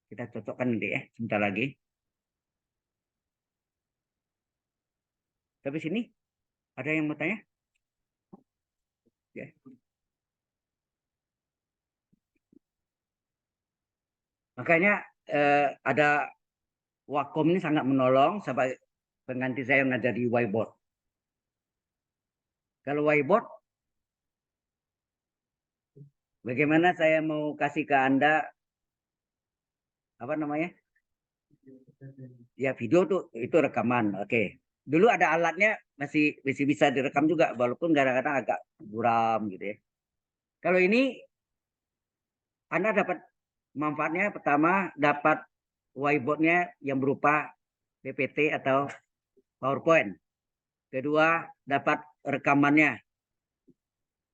Kita cocokkan nanti ya sebentar lagi. Tapi sini ada yang mau tanya? Ya. Makanya ada Wacom ini sangat menolong sebagai pengganti saya mengajar di whiteboard. Kalau whiteboard, bagaimana saya mau kasih ke Anda apa namanya? Ya video tuh itu rekaman. Oke. Dulu ada alatnya masih bisa direkam juga walaupun kadang-kadang agak buram gitu ya. Kalau ini Anda dapat manfaatnya pertama dapat whiteboardnya yang berupa PPT atau PowerPoint. Kedua dapat rekamannya,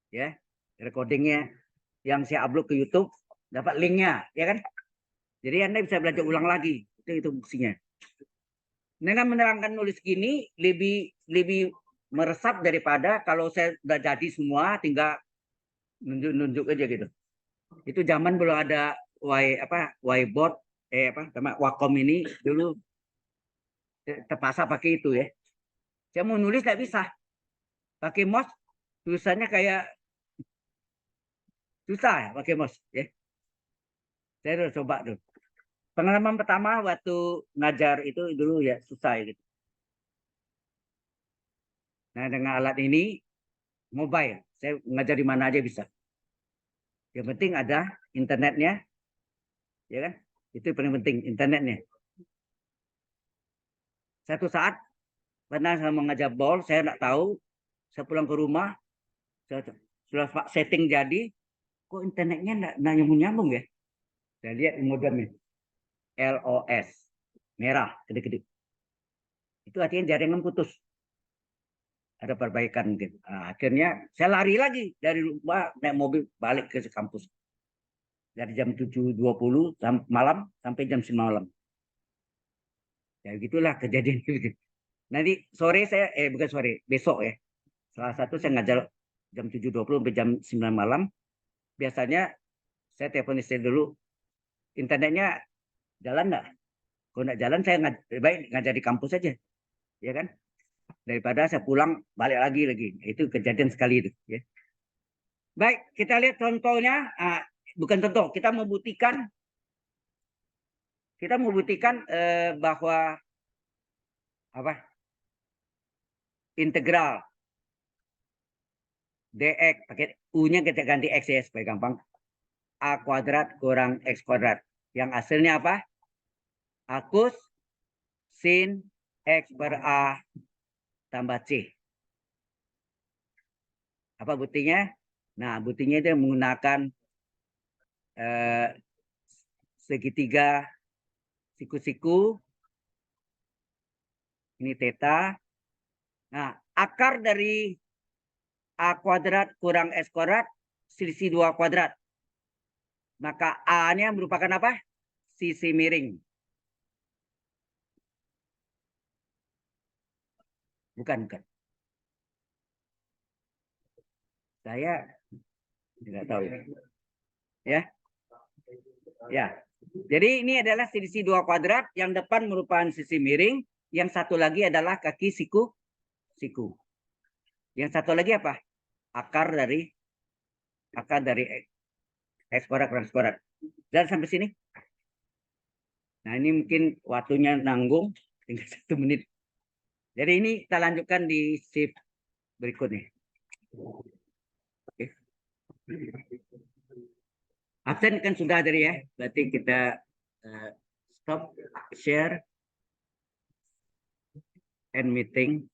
ya recordingnya yang saya upload ke YouTube dapat linknya, ya kan? Jadi Anda bisa belajar ulang lagi. Itu fungsinya. Dengan menerangkan nulis gini lebih meresap daripada kalau saya udah jadi semua tinggal nunjuk aja gitu. Itu zaman belum ada whiteboard, sama Wacom ini dulu terpaksa pakai itu ya. Saya mau nulis nggak bisa, pakai mouse tulisannya kayak susah ya pakai mouse ya. Saya udah coba tuh. Pengalaman pertama waktu ngajar itu dulu ya susah ya gitu. Nah dengan alat ini mobile, saya ngajar di mana aja bisa. Yang penting ada internetnya, ya kan? Itu paling penting internetnya. Satu saat pernah saya mengajar bol, saya nggak tahu. Saya pulang ke rumah, saya sudah setting jadi, kok internetnya nggak nyambung ya? Saya lihat modemnya, LOS, merah, gede-gede. Itu artinya jaringan putus. Ada perbaikan mungkin. Nah, akhirnya saya lari lagi dari rumah naik mobil balik ke kampus. Dari jam 7.20 malam sampai jam 9 malam. Ya gitulah kejadian itu. Nanti sore saya, bukan sore, besok ya. Salah satu saya ngajar jam 7.20 sampai jam 9 malam. Biasanya saya telepon istri dulu, internetnya jalan nggak? Kalau nggak jalan, saya lebih baik ngajar di kampus aja. Ya kan? Daripada saya pulang, balik lagi. Itu kejadian sekali itu. Ya. Baik, kita lihat contohnya. Bukan contoh, kita membuktikan bahwa apa integral dx pakai u-nya kita ganti x ya supaya gampang. A kuadrat kurang x kuadrat. Yang hasilnya apa? A cos sin x per a tambah c. Apa buktinya? Nah, buktinya itu menggunakan segitiga siku-siku. Ini theta. Nah, akar dari a kuadrat kurang x kuadrat selisih 2 kuadrat. Maka A-nya merupakan apa? Sisi miring. Bukan. Saya tidak tahu. Ya. Ya. Jadi ini adalah sisi 2 kuadrat. Yang depan merupakan sisi miring. Yang satu lagi adalah kaki siku. Yang satu lagi apa? Akar dari x kuadrat kurang x kuadrat. Dan sampai sini. Nah ini mungkin waktunya nanggung. Tinggal 1 menit. Jadi ini kita lanjutkan di shift berikutnya. Oke. Absen kan sudah dari ya. Berarti kita stop share and meeting.